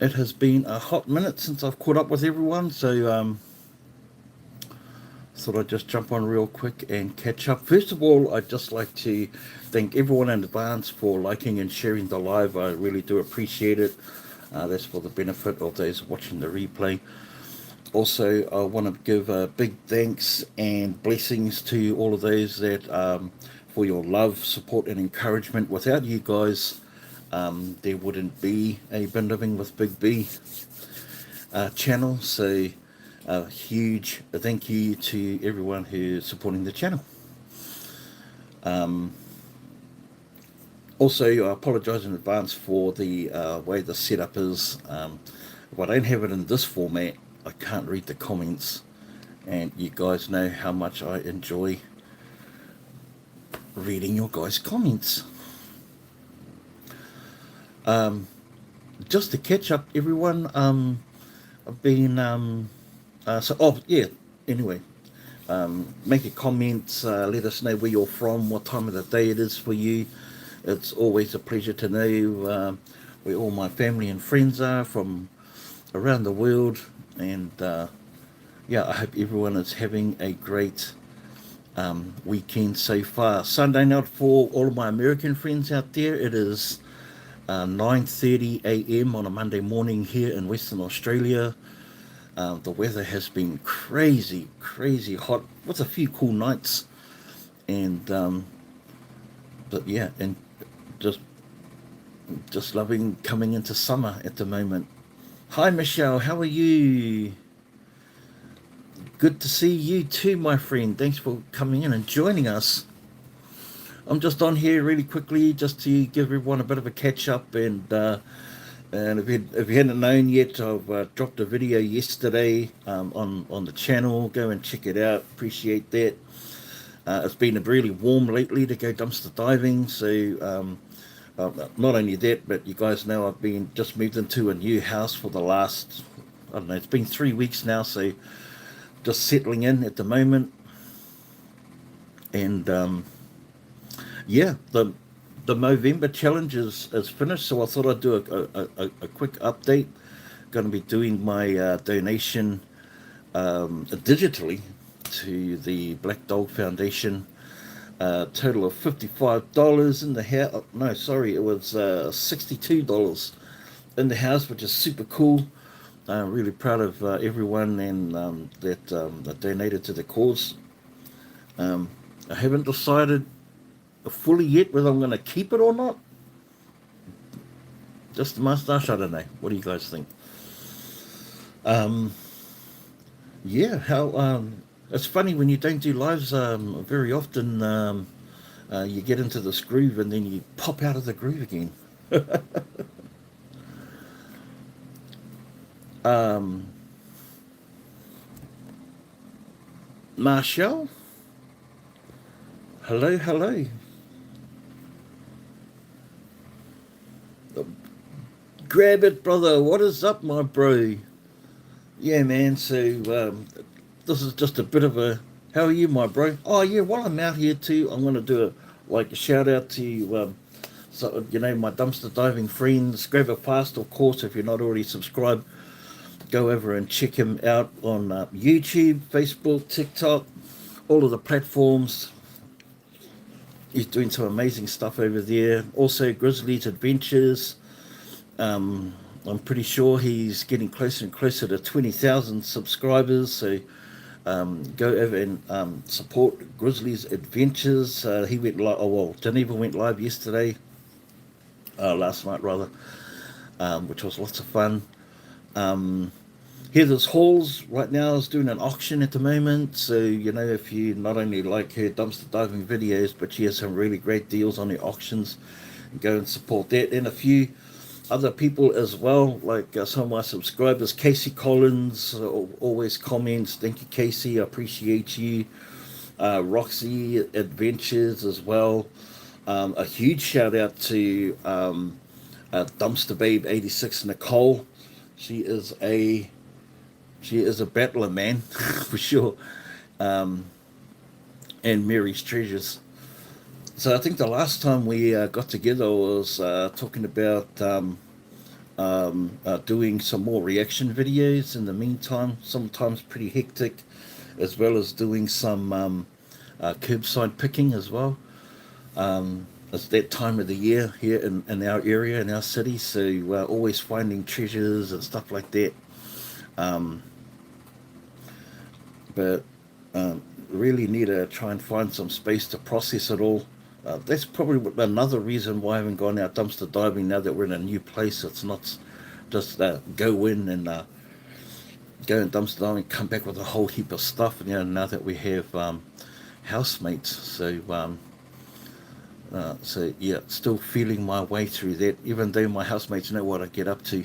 It has been a hot minute since I've caught up with everyone, so thought I'd just jump on real quick and catch up. First of all, I'd just like to thank everyone in advance for liking and sharing the live. I really do appreciate it. That's for the benefit of those watching the replay. Also, I want to give big thanks and blessings to all of those that for your love, support, and encouragement. Without you guys, there wouldn't be a Been Living with Big B channel. So, a huge thank you to everyone who's supporting the channel. Also, I apologise in advance for the way the setup is. If I don't have it in this format, I can't read the comments, and you guys know how much I enjoy reading your guys' comments. Just to catch up, everyone. I've been Anyway, make a comment. Let us know where you're from, what time of the day it is for you. It's always a pleasure to know where all my family and friends are from around the world. And I hope everyone is having a great weekend so far. Sunday night for all of my American friends out there. It is 9:30 a.m. on a Monday morning here in Western Australia. The weather has been crazy, crazy hot with a few cool nights, and and just just loving coming into summer at the moment. Hi Michelle, how are you? Good to see you too, my friend. Thanks for coming in and joining us. I'm just on here really quickly just to give everyone a bit of a catch up, and if you hadn't known yet, I've dropped a video yesterday on the channel. Go and check it out. Appreciate that. It's been really warm lately to go dumpster diving, so not only that, but you guys know I've been just moved into a new house for the last, I don't know, it's been 3 weeks now, so just settling in at the moment. And yeah, the Movember challenge is finished, so I thought I'd do a quick update. Going to be doing my donation digitally to the Black Dog Foundation. Total of $55 in the house. No, sorry, it was $62 in the house, which is super cool. I'm really proud of everyone and that donated to the cause. I haven't decided fully yet whether I'm going to keep it or not. Just the mustache, I don't know. What do you guys think? Um, yeah, how it's funny when you don't do lives very often. You get into this groove and then you pop out of the groove again. Um, Marshall, hello, hello. Grab it, brother. What is up, my bro? Yeah, man. So this is just a bit of a. How are you, my bro? Oh yeah. While I'm out here too, I'm gonna do a shout out to so my dumpster diving friends. Grab a fast, of course. If you're not already subscribed, go over and check him out on YouTube, Facebook, TikTok, all of the platforms. He's doing some amazing stuff over there. Also, Grizzly's Adventures. I'm pretty sure he's getting closer and closer to 20,000 subscribers. So go over and support Grizzly's Adventures. He went live. Oh well, Geneva went live yesterday, last night rather, which was lots of fun. Um, Heather's Halls right now is doing an auction at the moment. So if you not only like her dumpster diving videos, but she has some really great deals on the auctions, go and support that. And a few other people as well, like some of my subscribers. Casey Collins always comments. Thank you, Casey. I appreciate you. Roxy Adventures as well. A huge shout out to Dumpster Babe 86 Nicole. She is a battler, man, for sure. And Mary's Treasures. So I think the last time we got together was talking about doing some more reaction videos. In the meantime, sometimes pretty hectic, as well as doing some curbside picking as well. It's that time of the year here in our area, in our city, so we're always finding treasures and stuff like that. Um, but really need to try and find some space to process it all. That's probably another reason why I haven't gone out dumpster diving now that we're in a new place. It's not just go in and go and dumpster diving and come back with a whole heap of stuff. Now that we have housemates, so yeah, still feeling my way through that. Even though my housemates know what I get up to,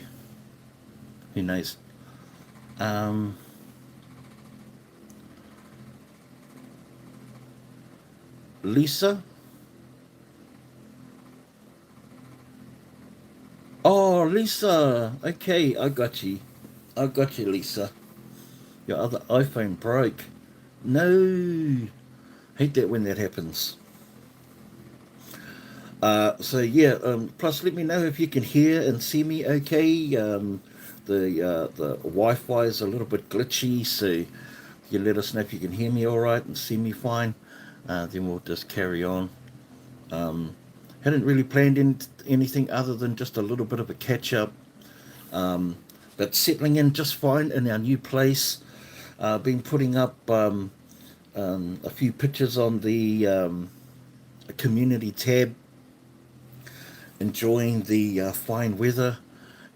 who knows? Um, Lisa. Oh, Lisa. Okay, I got you. I got you, Lisa. Your other iPhone broke. No. Hate that when that happens. So yeah. Plus, let me know if you can hear and see me. Okay. The Wi-Fi is a little bit glitchy, so you let us know if you can hear me all right and see me fine. Then we'll just carry on. Um, hadn't really planned anything other than just a little bit of a catch up. Um, but settling in just fine in our new place. Been putting up a few pictures on the community tab, enjoying the fine weather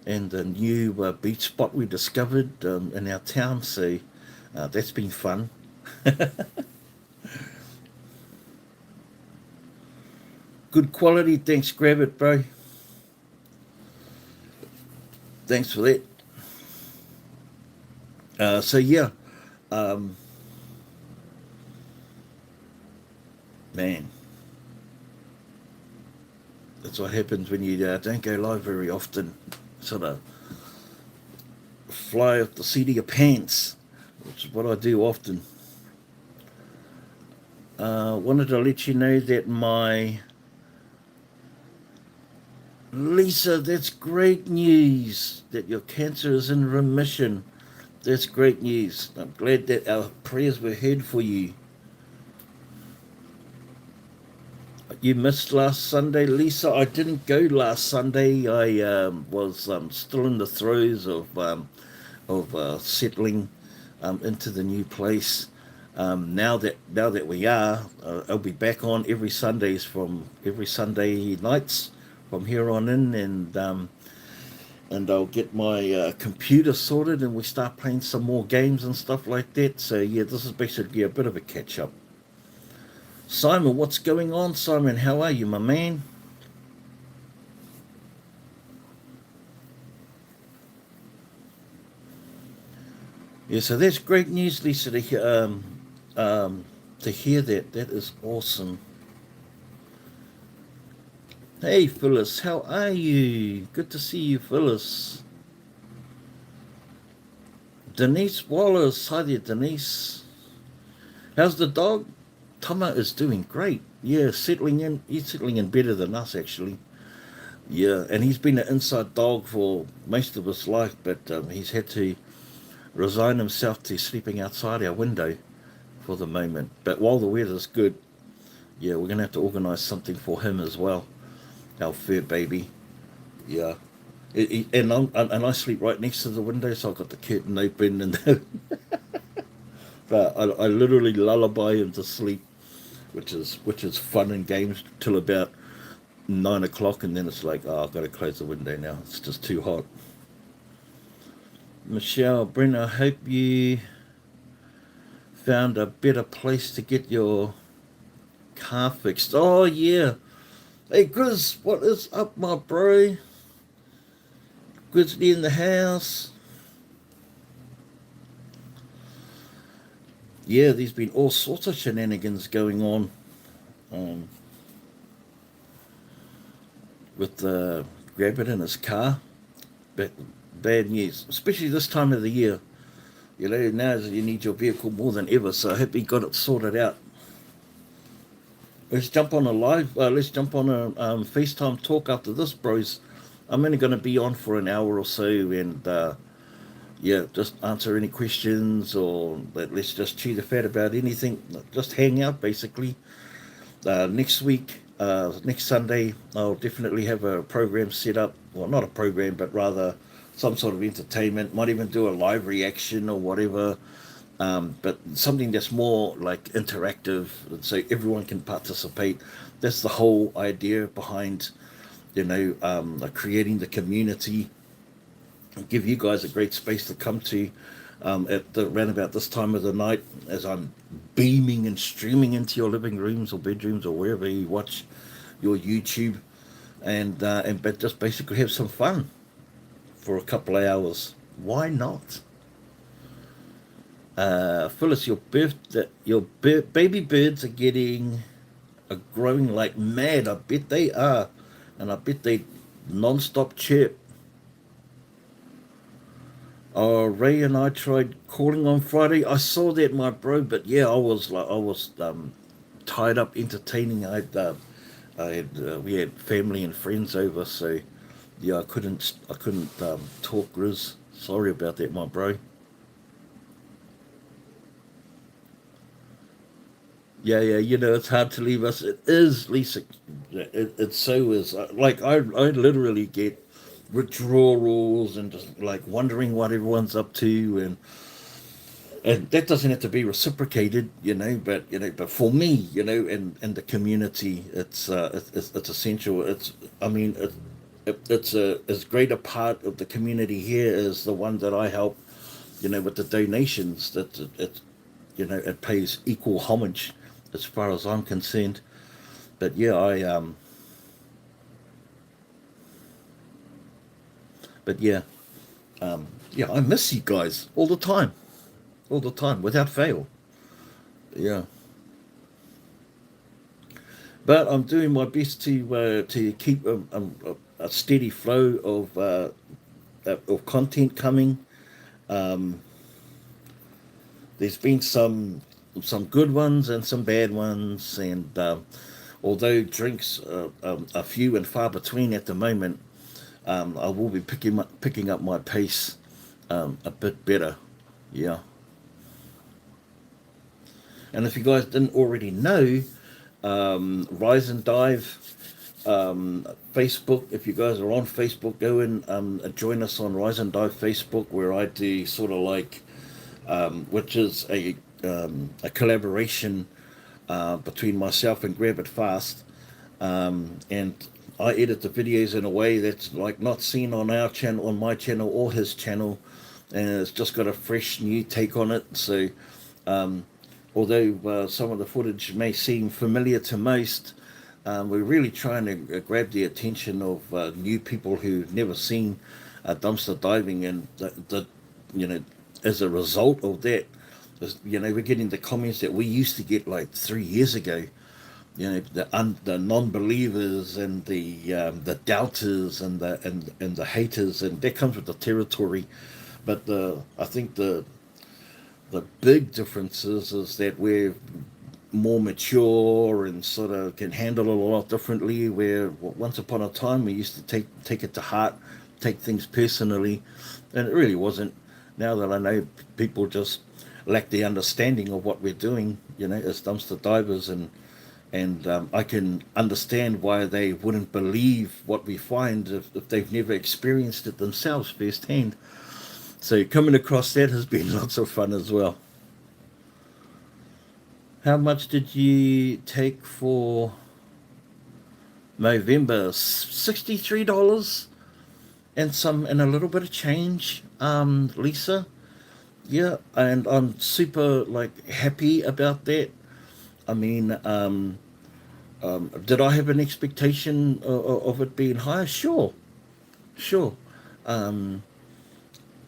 and the new beach spot we discovered in our town. So that's been fun. Good quality. Thanks, grab it, bro. Thanks for that. So yeah, um, man, that's what happens when you don't go live very often. Sort of fly off the seat of your pants, which is what I do often. Wanted to let you know that my Lisa, that's great news that your cancer is in remission. That's great news. I'm glad that our prayers were heard for you. You missed last Sunday, Lisa. I didn't go last Sunday. I was still in the throes of settling into the new place. Now that we are, I'll be back on every Sundays from every Sunday nights from here on in, and I'll get my computer sorted, and we start playing some more games and stuff like that. So yeah, this is basically a bit of a catch up. Simon, what's going on, Simon? How are you, my man? Yeah, so that's great news, Lisa, to hear that. That is awesome. Hey, Phyllis, how are you? Good to see you, Phyllis. Denise Wallace, hi there, Denise. How's the dog? Tama is doing great. Yeah, settling in. He's settling in better than us, actually. Yeah, and he's been an inside dog for most of his life, but he's had to resign himself to sleeping outside our window for the moment. But while the weather's good, yeah, we're gonna have to organise something for him as well. Our fur baby. Yeah. And I sleep right next to the window, so I've got the curtain open, and but I literally lullaby him to sleep, which is fun and games till about 9 o'clock, and then it's like, oh, I've got to close the window now. It's just too hot. Michelle, Brent, I hope you found a better place to get your car fixed. Oh yeah. Hey Grizz, what is up, my bro? Grizzly in the house. Yeah, there's been all sorts of shenanigans going on um, with Rabbit in his car. But bad news, especially this time of the year. You know, now you need your vehicle more than ever, so I hope he got it sorted out. Let's jump on a live. Let's jump on a FaceTime talk after this, bros. I'm only going to be on for an hour or so, and yeah, just answer any questions, or let's just chew the fat about anything. Just hang out, basically. Next week, next Sunday, I'll definitely have a program set up. Well, not a program, but rather some sort of entertainment. Might even do a live reaction or whatever. But something that's more like interactive, so everyone can participate. That's the whole idea behind, creating the community. Give you guys a great space to come to at the around about this time of the night, as I'm beaming and streaming into your living rooms or bedrooms or wherever you watch your YouTube, and but just basically have some fun for a couple of hours. Why not? Phyllis, baby birds are growing like mad. I bet they are, and I bet they non-stop chirp. Oh, Ray and I tried calling on Friday. I saw that, my bro, but yeah, I was tied up entertaining. We had family and friends over, so yeah, I couldn't talk, Grizz. Sorry about that, my bro. Yeah, yeah, it's hard to leave us. It is, Lisa. It so is. Like, I literally get withdrawals and just like wondering what everyone's up to, and that doesn't have to be reciprocated, But but for me, and the community, it's essential. I mean, it's a as great a part of the community here as the one that I help, with the donations. It pays equal homage as far as I'm concerned. But yeah, but yeah, yeah, I miss you guys all the time, without fail. Yeah, but I'm doing my best to keep a steady flow of content coming. Um, there's been some good ones and some bad ones, and although drinks are few and far between at the moment, I will be picking up my pace a bit better. Yeah, and if you guys didn't already know, Rise and Dive Facebook. If you guys are on Facebook, go and join us on Rise and Dive Facebook, where I do sort of like, which is a collaboration between myself and Grab It Fast, and I edit the videos in a way that's like not seen on our channel, on my channel or his channel, and it's just got a fresh new take on it. So, although some of the footage may seem familiar to most, we're really trying to grab the attention of new people who've never seen dumpster diving, and you know, as a result of that, we're getting the comments that we used to get like 3 years ago. The non-believers and the doubters and the haters, and that comes with the territory. But I think the big difference is that we're more mature and sort of can handle it a lot differently. Where once upon a time we used to take it to heart, take things personally, and it really wasn't. Now that I know people just lack the understanding of what we're doing, as dumpster divers, and I can understand why they wouldn't believe what we find if they've never experienced it themselves firsthand. So coming across that has been lots of fun as well. How much did you take for November? $63 and a little bit of change, Lisa. Yeah, and I'm super like happy about that. I mean, did I have an expectation of it being higher? Sure, sure. Um,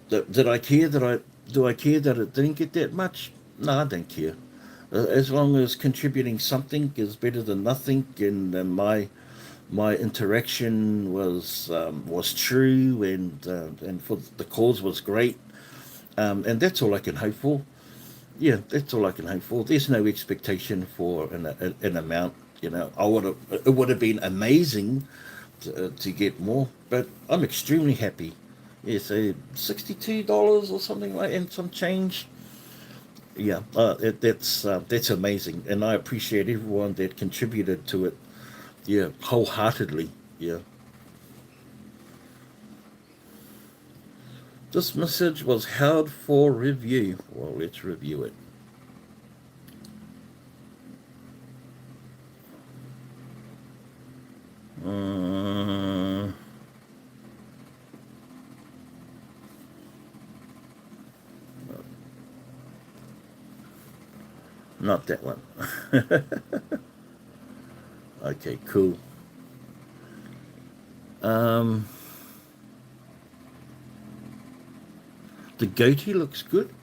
did I care that I do I care that it didn't get that much? No, I don't care. As long as contributing something is better than nothing, and my interaction was true, and for the cause was great, and that's all I can hope for. Yeah, that's all I can hope for. There's no expectation for an amount. I would have. It would have been amazing to get more, but I'm extremely happy. Yeah, so $62 or something like, and some change. Yeah, that's amazing, and I appreciate everyone that contributed to it. Yeah, wholeheartedly. Yeah. This message was held for review. Well, let's review it. Uh, Not that one. Okay, cool. Um, the goatee looks good.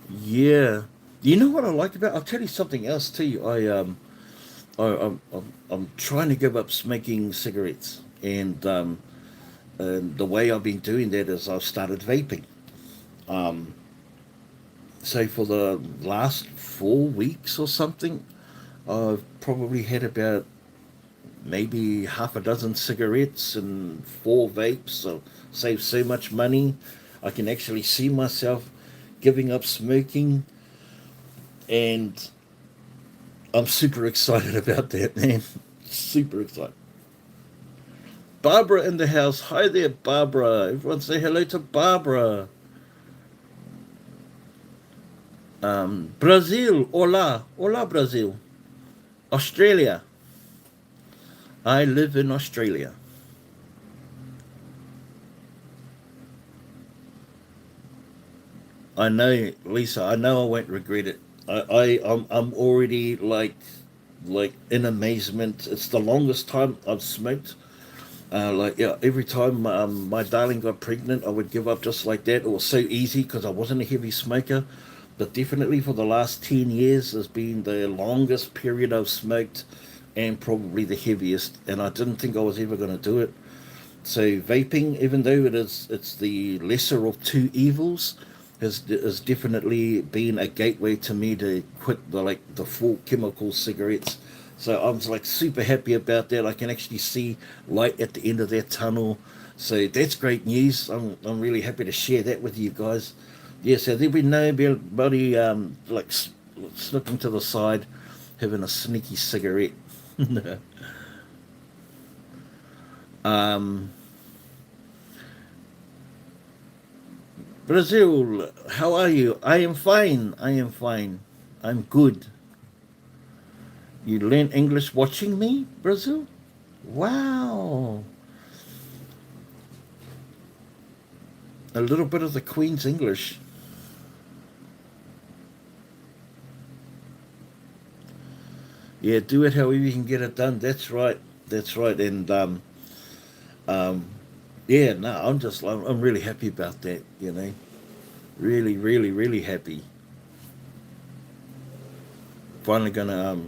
Yeah. You know what I like about? I'll tell you something else too. I'm trying to give up smoking cigarettes, and the way I've been doing that is I've started vaping. Um, so for the last 4 weeks or something, I've probably had about maybe half a dozen cigarettes and 4 vapes. So save so much money. I can actually see myself giving up smoking, and I'm super excited about that, man. Super excited. Barbara in the house. Hi there, Barbara. Everyone say hello to Barbara. Brazil. Hola. Hola, Brazil. Australia. I live in Australia. I know, Lisa. I know I won't regret it. I'm already like in amazement. It's the longest time I've smoked. Like yeah, every time my darling got pregnant, I would give up just like that. It was so easy because I wasn't a heavy smoker. But definitely for the last 10 years has been the longest period I've smoked, and probably the heaviest. And I didn't think I was ever going to do it. So vaping, even though it's the lesser of two evils, has definitely been a gateway to me to quit the full chemical cigarettes. So I'm like super happy about that. I can actually see light at the end of that tunnel. So that's great news. I'm really happy to share that with you guys. Yeah, so there'll be nobody slipping to the side, having a sneaky cigarette. um, Brazil, how are you? I am fine. I am fine. I'm good. You learn English watching me, Brazil? Wow. A little bit of the Queen's English. Yeah, do it however you can get it done. That's right. That's right. And um, yeah, no, I'm really happy about that. Really, really, really happy. Finally gonna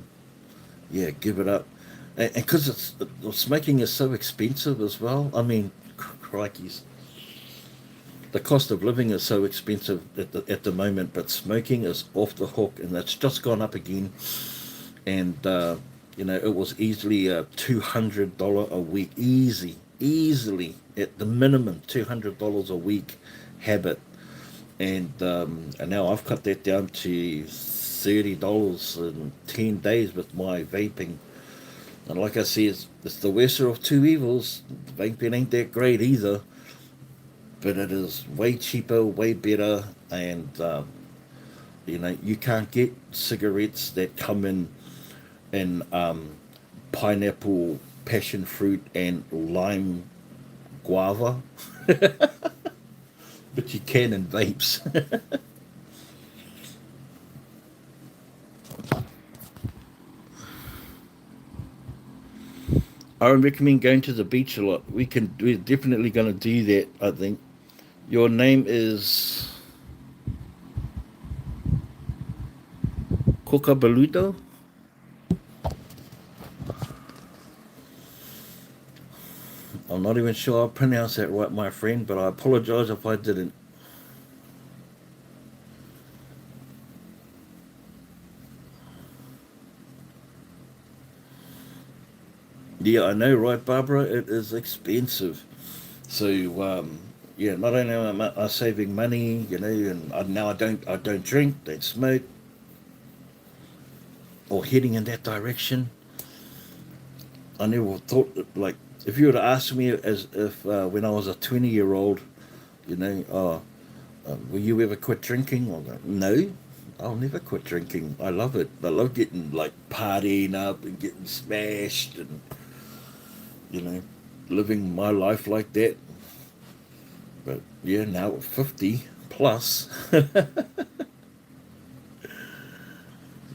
yeah, give it up. And because smoking is so expensive as well. I mean, crikeys, the cost of living is so expensive at the moment, but smoking is off the hook, and that's just gone up again. And it was easily a $200 a week, easily at the minimum $200 a week habit, and now I've cut that down to $30 in 10 days with my vaping. And like I said, it's the lesser of two evils. Vaping ain't that great either, but it is way cheaper, way better, and you can't get cigarettes that come in pineapple, passion fruit, and lime guava, but you can in vapes. I recommend going to the beach a lot. We're definitely going to do that. I think your name is Coca. I'm not even sure I pronounced that right, my friend, but I apologize if I didn't. Yeah, I know, right, Barbara? It is expensive. So, yeah, not only am I saving money, and now I don't drink, don't smoke, or heading in that direction. I never thought that, like, if you were to ask me as if when I was a 20-year-old, oh, will you ever quit drinking? I'll go, no, I'll never quit drinking. I love it. I love getting like partying up and getting smashed and you know living my life like that. But yeah, now at 50 plus,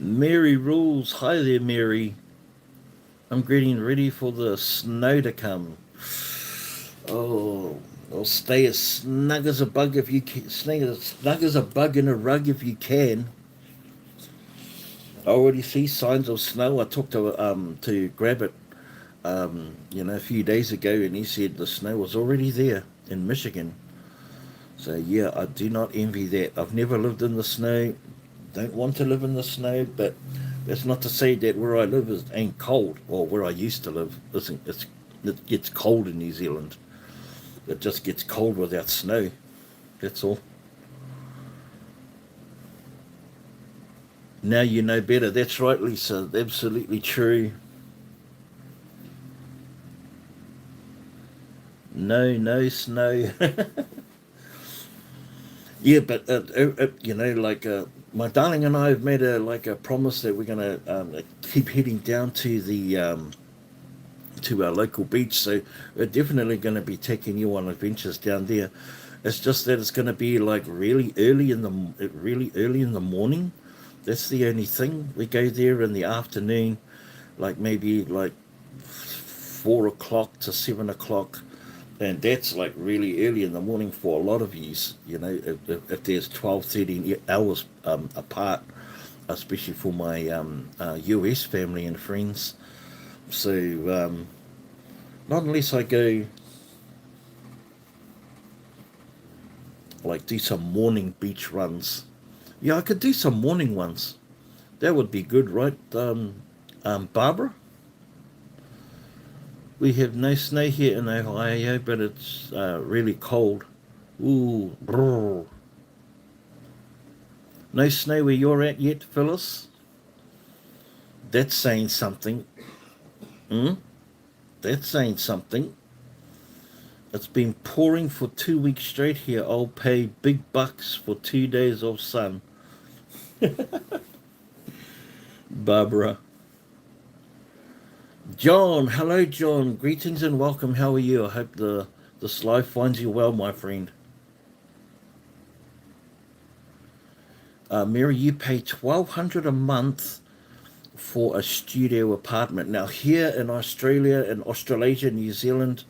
Mary rules. Hi there, Mary. I'm getting ready for the snow to come. Oh, well, stay as snug as a bug if you can. Snug as a bug in a rug if you can. I already see signs of snow. I talked to Grabbit, a few days ago, and he said the snow was already there in Michigan. So yeah, I do not envy that. I've never lived in the snow. Don't want to live in the snow, but that's not to say that where I live ain't cold, or where I used to live isn't. It gets cold in New Zealand. It just gets cold without snow. That's all. Now you know better. That's right, Lisa. Absolutely true. No, no snow. Yeah, but my darling and I have made a promise that we're gonna keep heading down to our local beach. So we're definitely going to be taking you on adventures down there. It's just that it's going to be like really early in the morning. That's the only thing. We go there in the afternoon, like maybe like 4 o'clock to 7 o'clock, and that's like really early in the morning for a lot of yous. If there's 12, 13 hours apart, especially for my US family and friends. So not unless I go like do some morning beach runs. Yeah, I could do some morning ones. That would be good, right, Barbara? We have no snow here in Ohio, but it's really cold. Ooh, brrr. No snow where you're at yet, Phyllis? That's saying something. Hmm? That's saying something. It's been pouring for 2 weeks straight here. I'll pay big bucks for 2 days of sun. Barbara. John, hello, John. Greetings and welcome. How are you? I hope the life finds you well, my friend. Mary, you pay 1,200 a month for a studio apartment. Now, here in Australia, in Australasia, New Zealand,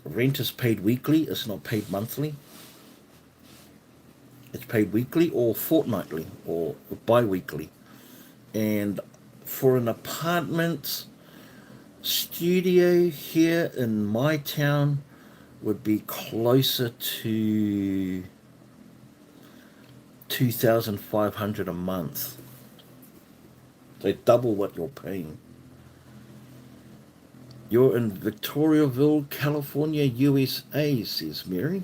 rent is paid weekly. It's not paid monthly. It's paid weekly or fortnightly or bi-weekly. And for an apartment studio here in my town would be closer to 2,500 a month. They double what you're paying. You're in Victoriaville, California, USA, says Mary.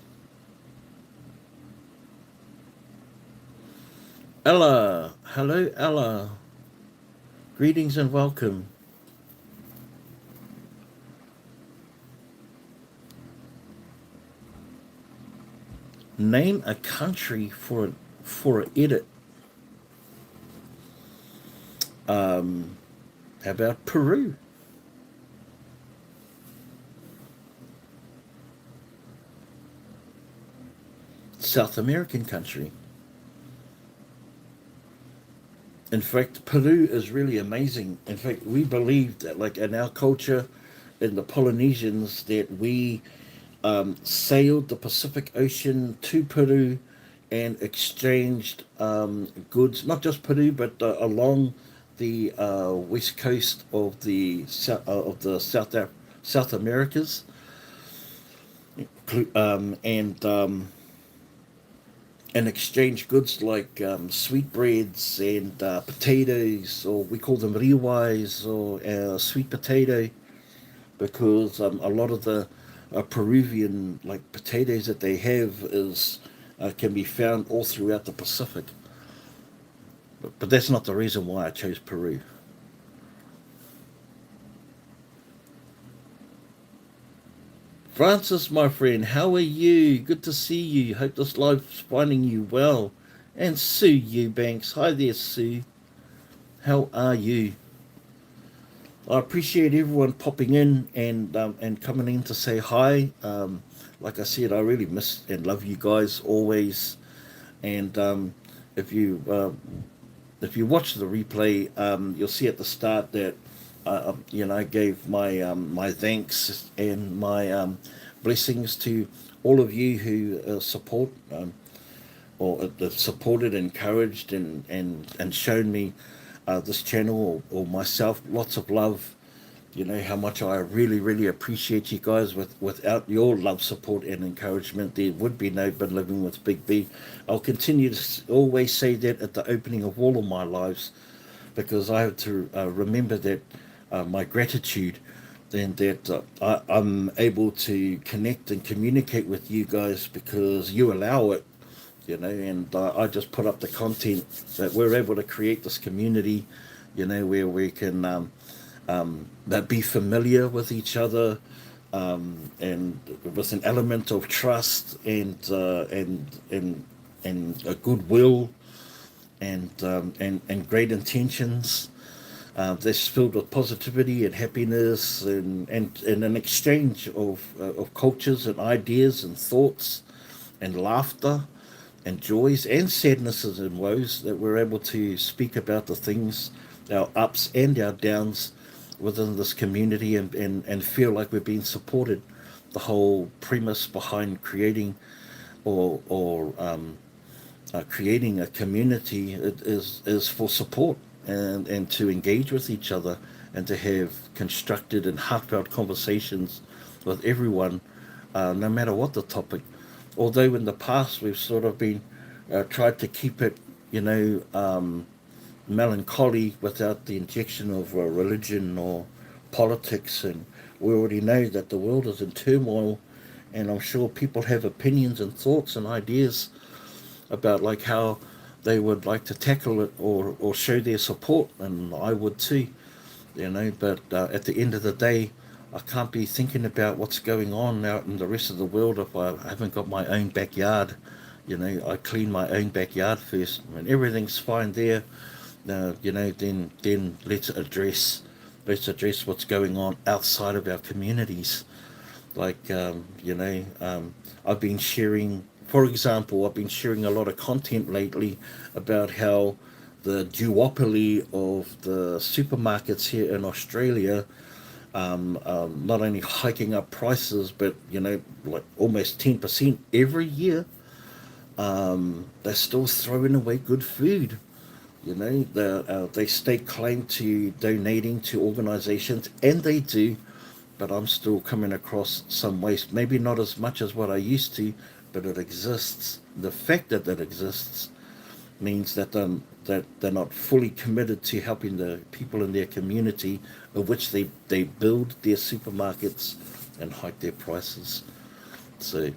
Ella, hello, Ella. Greetings and welcome. Name a country for an edit. Um, how about Peru? South American country. In fact, Peru is really amazing. In fact, we believe that, like in our culture, in the Polynesians, that we sailed the Pacific Ocean to Peru and exchanged goods, not just Peru, but along the west coast of the South Americas, and exchange goods like sweetbreads and potatoes, or we call them riwais, or sweet potato. because a lot of the Peruvian like potatoes that they have is can be found all throughout the Pacific. But that's not the reason why I chose Peru. Francis, my friend, how are you? Good to see you. Hope this life's finding you well. And Sue Eubanks. Hi there, Sue. How are you? I appreciate everyone popping in and coming in to say hi. Like I said, I really miss and love you guys always. And if you if you watch the replay, you'll see at the start that I gave my thanks and my blessings to all of you who support or supported, encouraged, and shown me this channel or myself lots of love. You know how much I really, really appreciate you guys. Without your love, support, and encouragement, there would be no Been Living with Big B. I'll continue to always say that at the opening of all of my lives, because I have to remember that my gratitude, and that I'm able to connect and communicate with you guys because you allow it. And I just put up the content that we're able to create this community, where we can that be familiar with each other, and with an element of trust and a goodwill and great intentions. That's filled with positivity and happiness and an exchange of cultures and ideas and thoughts and laughter and joys and sadnesses and woes, that we're able to speak about the things, our ups and our downs within this community, and feel like we're being supported. The whole premise behind creating or creating a community is for support and to engage with each other and to have constructed and heartfelt conversations with everyone, no matter what the topic. Although in the past we've sort of been tried to keep it, melancholy without the injection of religion or politics, and we already know that the world is in turmoil, and I'm sure people have opinions and thoughts and ideas about like how they would like to tackle it or show their support, and I would too, but at the end of the day, I can't be thinking about what's going on out in the rest of the world if I haven't got my own backyard. I clean my own backyard first. When everything's fine there, then let's address what's going on outside of our communities. Like I've been sharing, for example, I've been sharing a lot of content lately about how the duopoly of the supermarkets here in Australia, not only hiking up prices, but like almost 10% every year. They're still throwing away good food. They stake claim to donating to organisations, and they do, but I'm still coming across some waste. Maybe not as much as what I used to, but it exists. The fact that it exists means that they're not fully committed to helping the people in their community, of which they build their supermarkets and hike their prices. So,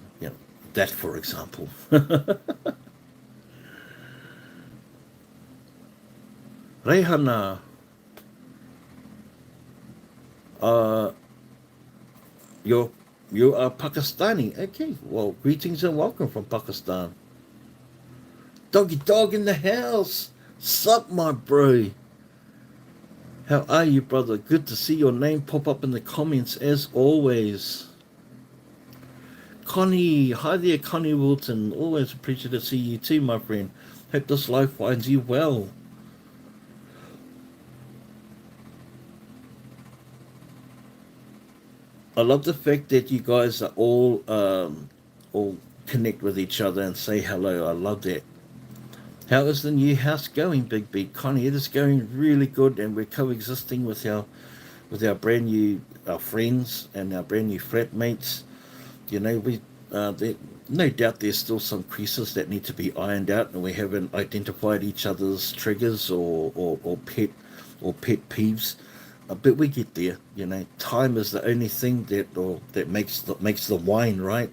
that for example. Rehana, uh, you're, you are Pakistani. Okay, well, greetings and welcome from Pakistan. Doggy dog in the house. Sup, my bro? How are you, brother? Good to see your name pop up in the comments as always. Connie, hi there, Connie Wilton. Always a pleasure to see you too, my friend. Hope this life finds you well. I love the fact that you guys are all connect with each other and say hello. I love that. How is the new house going, Big B? Connie, it is going really good, and we're coexisting with our brand new our friends and our brand new flatmates. We no doubt there's still some creases that need to be ironed out, and we haven't identified each other's triggers or pet peeves. but we get there. Time is the only thing that makes the wine, right?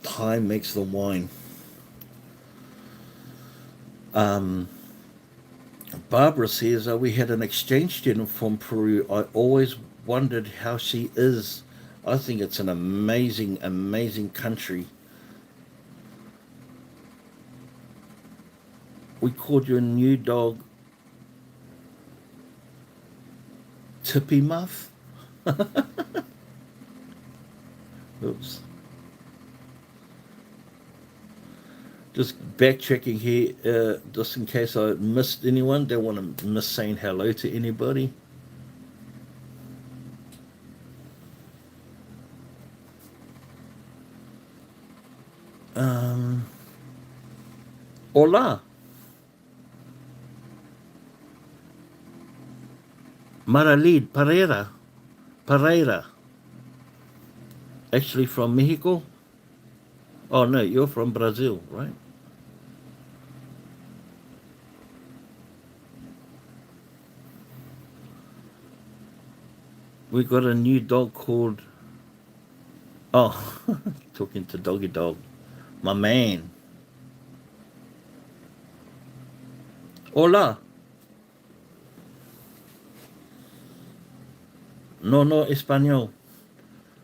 Time makes the wine. Um, Barbara says, we had an exchange student from Peru. I always wondered how she is. I think it's an amazing, amazing country. We called your new dog Tippy Muff. Oops. Just backtracking here, just in case I missed anyone. Don't want to miss saying hello to anybody. Um, Hola, Maralid Pereira. Pereira. Actually from Mexico? Oh no, you're from Brazil, right? We got a new dog called. Oh, talking to Doggy Dog. My man. Hola. No, no, Espanol.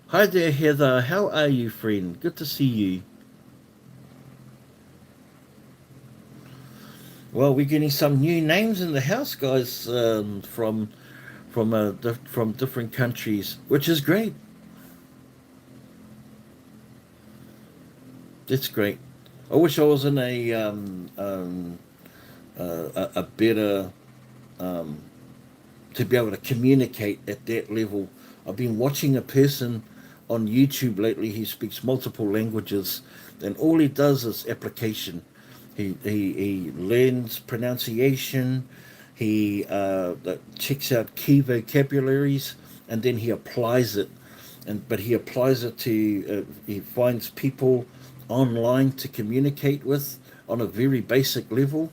Hi there, Heather. How are you, friend? Good to see you. Well, we're getting some new names in the house, guys, from different countries, which is great. It's great. I wish I was in a better um, to be able to communicate at that level. I've been watching a person on YouTube lately. He speaks multiple languages, and all he does is application. He learns pronunciation. He checks out key vocabularies, and then he applies it. But he applies it to. He finds people online to communicate with on a very basic level,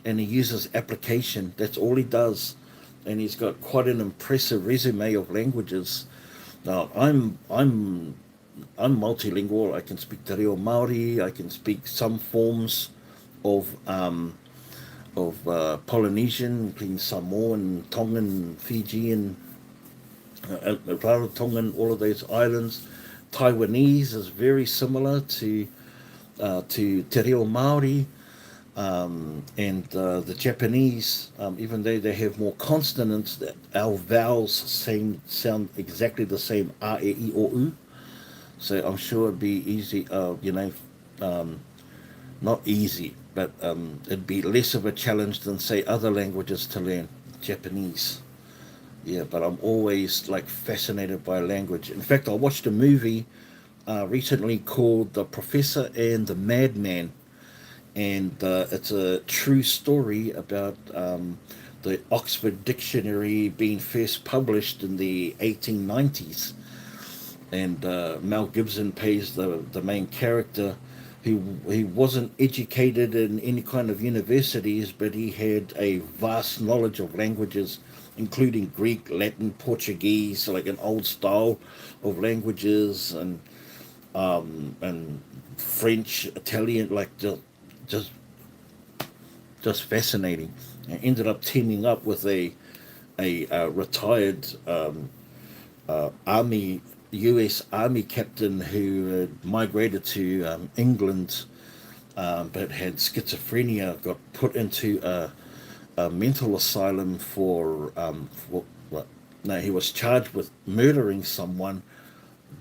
and he uses application. That's all he does, and he's got quite an impressive resume of languages. Now I'm multilingual. I can speak Te Reo Maori. I can speak some forms of Polynesian, including Samoan, Tongan, Fijian, Rarotongan, all of those islands. Taiwanese is very similar to Te Reo Maori, and the Japanese, even though they have more consonants, that our vowels sound exactly the same. A, e, I, o, u. So I'm sure it'd be easy. Um, not easy, but it'd be less of a challenge than say other languages to learn. Japanese. Yeah, but I'm always like fascinated by language. In fact, I watched a movie recently called The Professor and the Madman, and it's a true story about the Oxford Dictionary being first published in the 1890s. And Mel Gibson plays the main character. He wasn't educated in any kind of universities, but he had a vast knowledge of languages, including Greek, Latin, Portuguese, like an old style of languages, and French, Italian, like just just fascinating. I ended up teaming up with a retired army U.S. Army captain who had migrated to England, but had schizophrenia. Got put into a mental asylum for what? No, he was charged with murdering someone,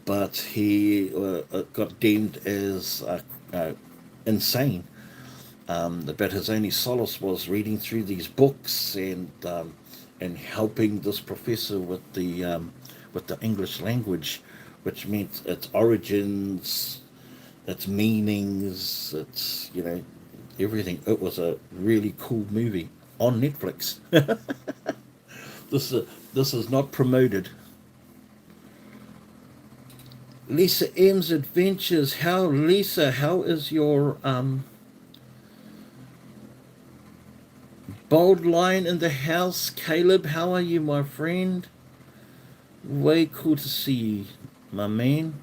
but he got deemed as insane. But his only solace was reading through these books and helping this professor with the English language, which meant its origins, its meanings, its everything. It was a really cool movie on Netflix. This is not promoted. Lisa M's Adventures. How is your Bold Lion in the house. Caleb, how are you, my friend? Way cool to see you, my man.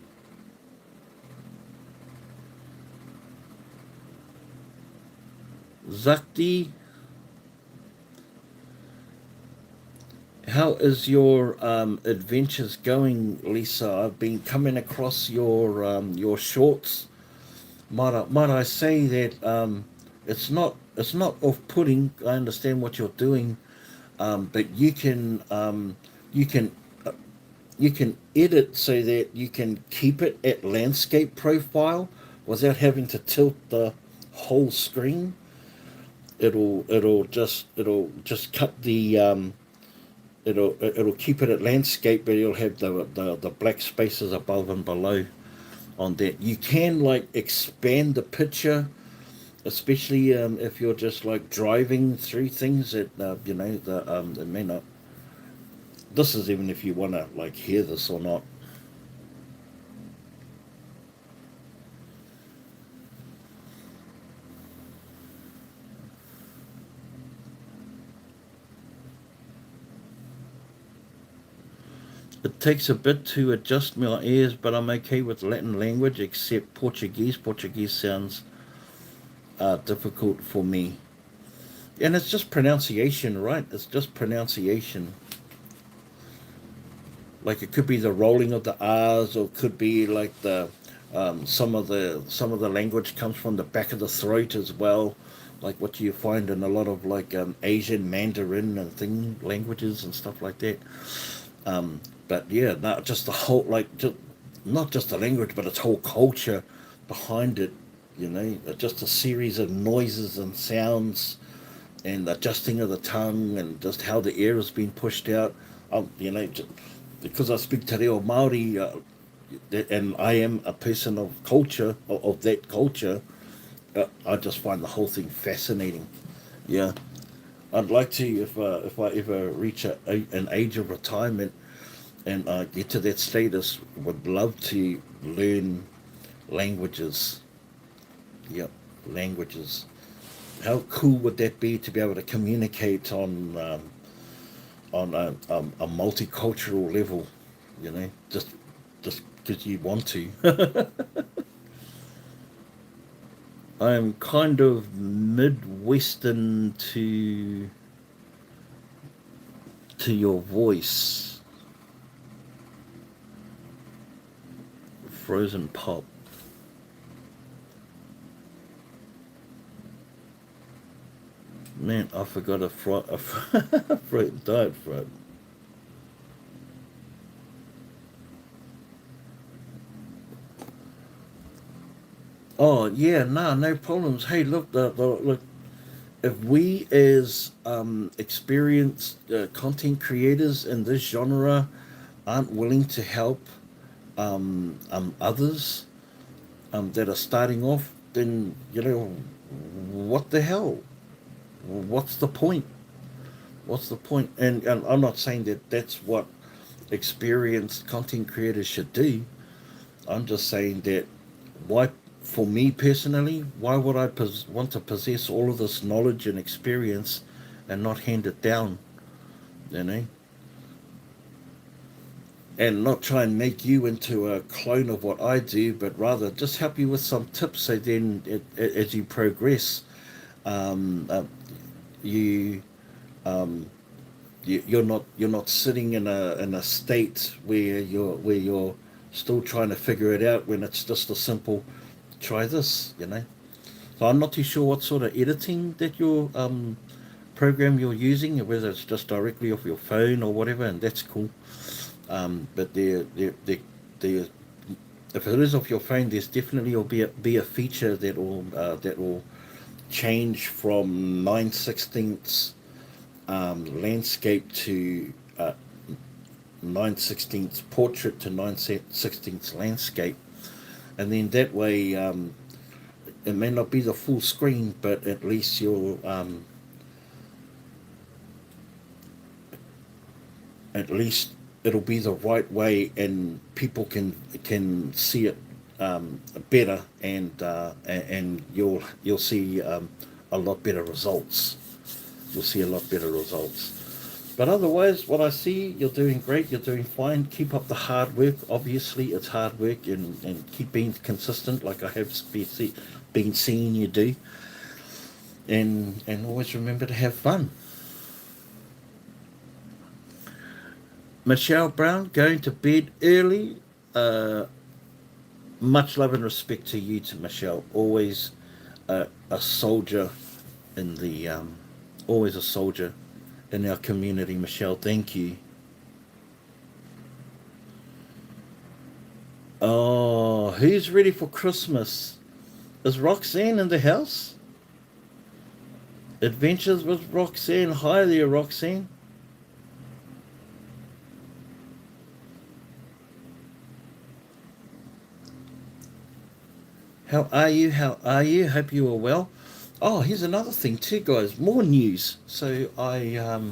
Zakti, how is your adventures going, Lisa? I've been coming across your shorts. Might I say that it's not off-putting. I understand what you're doing, but you can you can edit so that you can keep it at landscape profile without having to tilt the whole screen. It'll just cut the it'll keep it at landscape, but you'll have the black spaces above and below on that. You can like expand the picture, especially if you're just like driving through things that it may not. This is even if you want to like hear this or not. It takes a bit to adjust my ears, but I'm okay with Latin language except Portuguese. Portuguese sounds difficult for me. And it's just pronunciation, right? It's just pronunciation. Like it could be the rolling of the R's, or it could be like the some of the language comes from the back of the throat as well, like what you find in a lot of like Asian Mandarin and thing languages and stuff like that. But yeah, not just the whole not just the language, but its whole culture behind it. Just a series of noises and sounds and adjusting of the tongue and just how the air has been pushed out. Because I speak Te Reo Māori, and I am a person of culture, of that culture, I just find the whole thing fascinating. Yeah, I'd like to, if I ever reach an age of retirement and get to that status, would love to learn languages. Yep, languages. How cool would that be to be able to communicate on a multicultural level? Just because you want to. I'm kind of midwestern to your voice. Frozen pop. Man, I forgot a fruit diet fruit. Oh yeah, no problems. Hey, look, look. If we as experienced content creators in this genre aren't willing to help others that are starting off, then what the hell? What's the point? What's the point? And I'm not saying that that's what experienced content creators should do. I'm just saying that why, for me personally, why would I want to possess all of this knowledge and experience and not hand it down, you know? And not try and make you into a clone of what I do, but rather just help you with some tips so then as you progress, um, uh, you you're not sitting in a state where you're still trying to figure it out when it's just a simple try this. So I'm not too sure what sort of editing that your program you're using, whether it's just directly off your phone or whatever, and that's cool. But there if it is off your phone, there's definitely will be a feature that will change from 9/16 landscape to 9/16 portrait to 9/16 landscape, and then that way it may not be the full screen, but at least at least it'll be the right way, and people can see it better, and you'll see a lot better results. you'll see a lot better results. But otherwise, what I see, you're doing great. You're doing fine. Keep up the hard work. Obviously, it's hard work, and keep being consistent, like I have been seeing you do. And always remember to have fun. Michelle Brown, going to bed early. Uh, Much love and respect to you, to Michelle. Always a soldier in the always a soldier in our community, Michelle. Thank you. Oh, who's ready for Christmas? Is Roxanne in the house? Adventures with Roxanne. Hi there, Roxanne. How are you? How are you? Hope you are well. Oh, here's another thing too, guys. More news. So I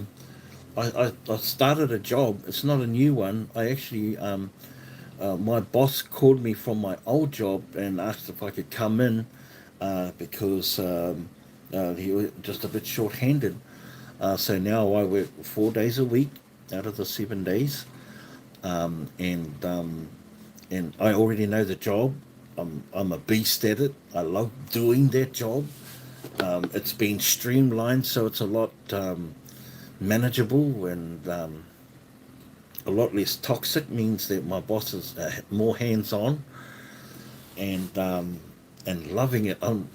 started a job. It's not a new one. I actually my boss called me from my old job and asked if I could come in because he was just a bit short-handed. So now I work 4 days a week out of the 7 days, um, and um, and I already know the job. I'm a beast at it. I love doing that job. It's been streamlined, so it's a lot manageable and a lot less toxic. Means that my boss is more hands-on and loving it. I'm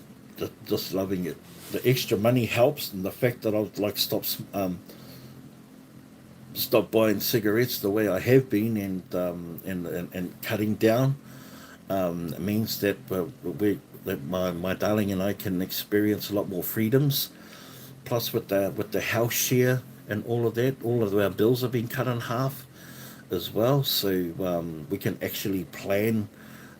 just loving it. The extra money helps, and the fact that I've like stop buying cigarettes the way I have been, and cutting down means that my darling and I can experience a lot more freedoms. Plus, with the house share and all of that, all of our bills have been cut in half as well. So we can actually plan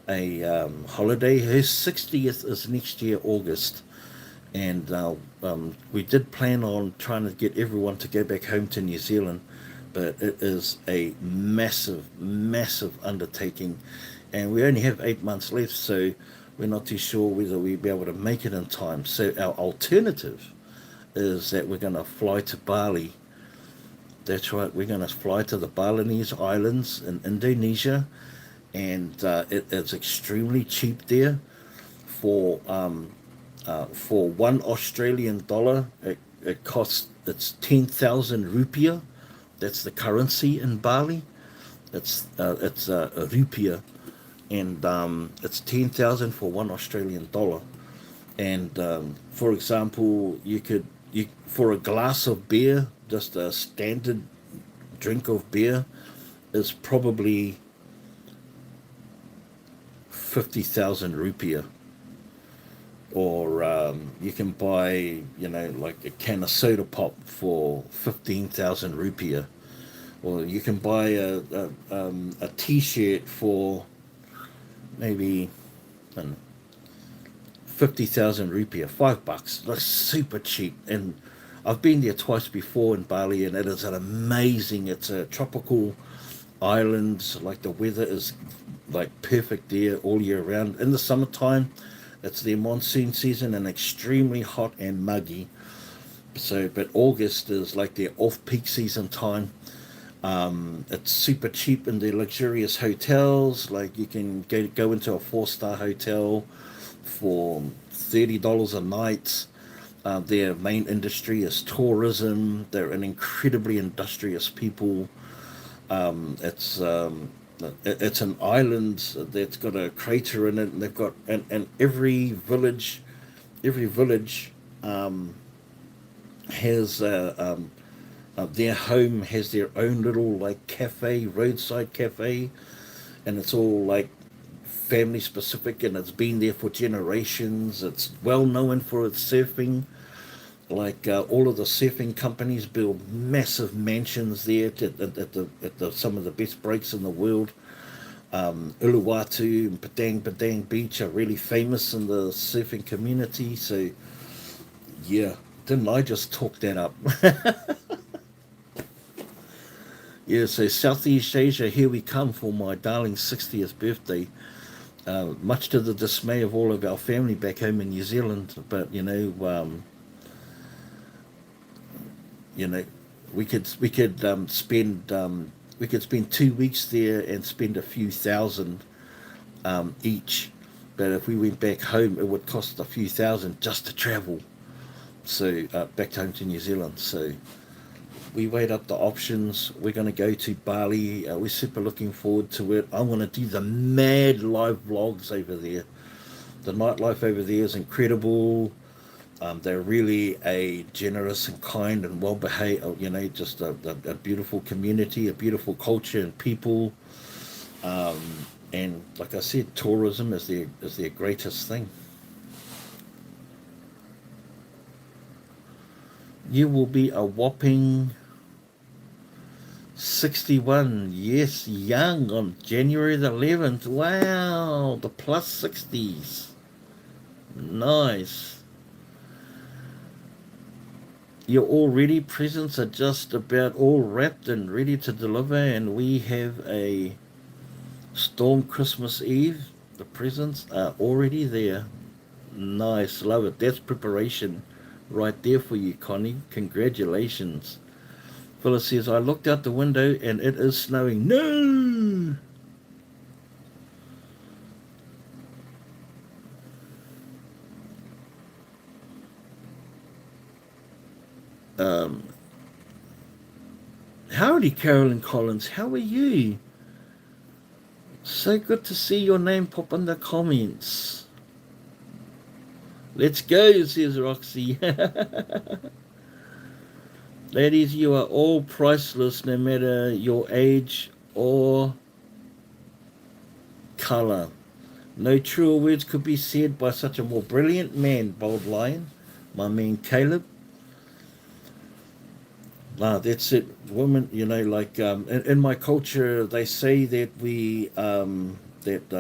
a holiday. Her 60th is next year, August. And we did plan on trying to get everyone to go back home to New Zealand, but it is a massive, massive undertaking. And we only have 8 months left, so we're not too sure whether we'll be able to make it in time. So our alternative is that we're going to fly to Bali. That's right, we're going to fly to the Balinese Islands in Indonesia, and it's extremely cheap there. For $1 Australian, it costs it's 10,000 rupiah. That's the currency in Bali. It's a rupiah, and it's 10,000 for $1 Australian. And for example, you for a glass of beer, just a standard drink of beer, is probably 50,000 rupiah. Or you can buy, like a can of soda pop for 15,000 rupiah. Or you can buy a t-shirt for maybe, I don't know, 50,000 rupiah, $5. That's super cheap. And I've been there twice before in Bali, and it is an amazing. It's a tropical island. Like the weather is like perfect there all year round. In the summertime, it's their monsoon season and extremely hot and muggy. So, but August is like their off-peak season time. It's super cheap in the luxurious hotels. Like you can go into a four-star hotel for $30 a night. Their main industry is tourism. They're an incredibly industrious people. It's it's an island that's got a crater in it, and they've got and every village has their home has their own little like cafe, roadside cafe, and it's all like family specific, and it's been there for generations. It's well known for its surfing. Like all of the surfing companies build massive mansions there at the some of the best breaks in the world. Uluwatu and Padang Beach are really famous in the surfing community. So yeah, didn't I just talk that up? Yeah, so Southeast Asia, here we come for my darling's 60th birthday. Much to the dismay of all of our family back home in New Zealand, but You know, we could spend 2 weeks there and spend a few thousand each. But if we went back home, it would cost a few thousand just to travel. So back home to New Zealand. So we weighed up the options. We're going to go to Bali. We're super looking forward to it. I want to do the mad live vlogs over there. The nightlife over there is incredible. They're really a generous and kind and well behaved, just a beautiful community, a beautiful culture and people. Um, and like I said, tourism is their greatest thing. You will be a whopping 61. Yes, young on January the 11th. Wow, the plus 60s. Nice. Your already presents are just about all wrapped and ready to deliver, and we have a Storm Christmas Eve. The presents are already there. Nice, love it. That's preparation right there for you, Connie. Congratulations. Phyllis says, I looked out the window and it is snowing. No! Um, Howdy, Carolyn Collins. How are you? So good to see your name pop in the comments. Let's go, says Roxy. Ladies, you are all priceless no matter your age or colour. No truer words could be said by such a more brilliant man, Bold Lion, my man Caleb. That's it. Women, in my culture, they say that um, that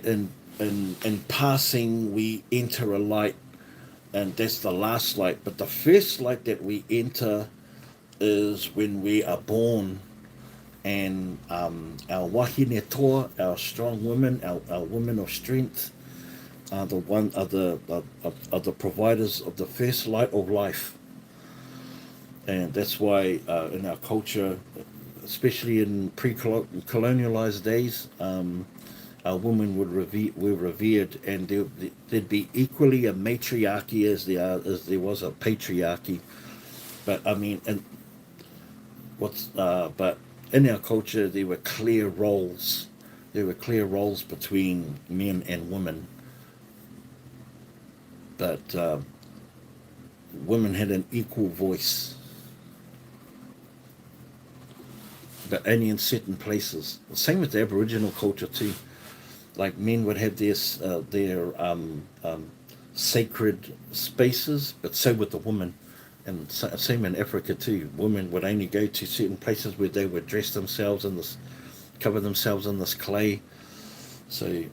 in passing we enter a light, and that's the last light. But the first light that we enter is when we are born, and our wahine toa, our strong women, our women of strength, are the providers of the first light of life. And that's why in our culture, especially in pre-colonialized days, our women were revered, and there'd be equally a matriarchy as there was a patriarchy. But I mean, and but in our culture there were clear roles. There were clear roles between men and women, but women had an equal voice, but only in certain places. Same with the Aboriginal culture too. Like men would have their sacred spaces, but so would the women. And same in Africa too. Women would only go to certain places where they would dress themselves in this, cover themselves in this clay. So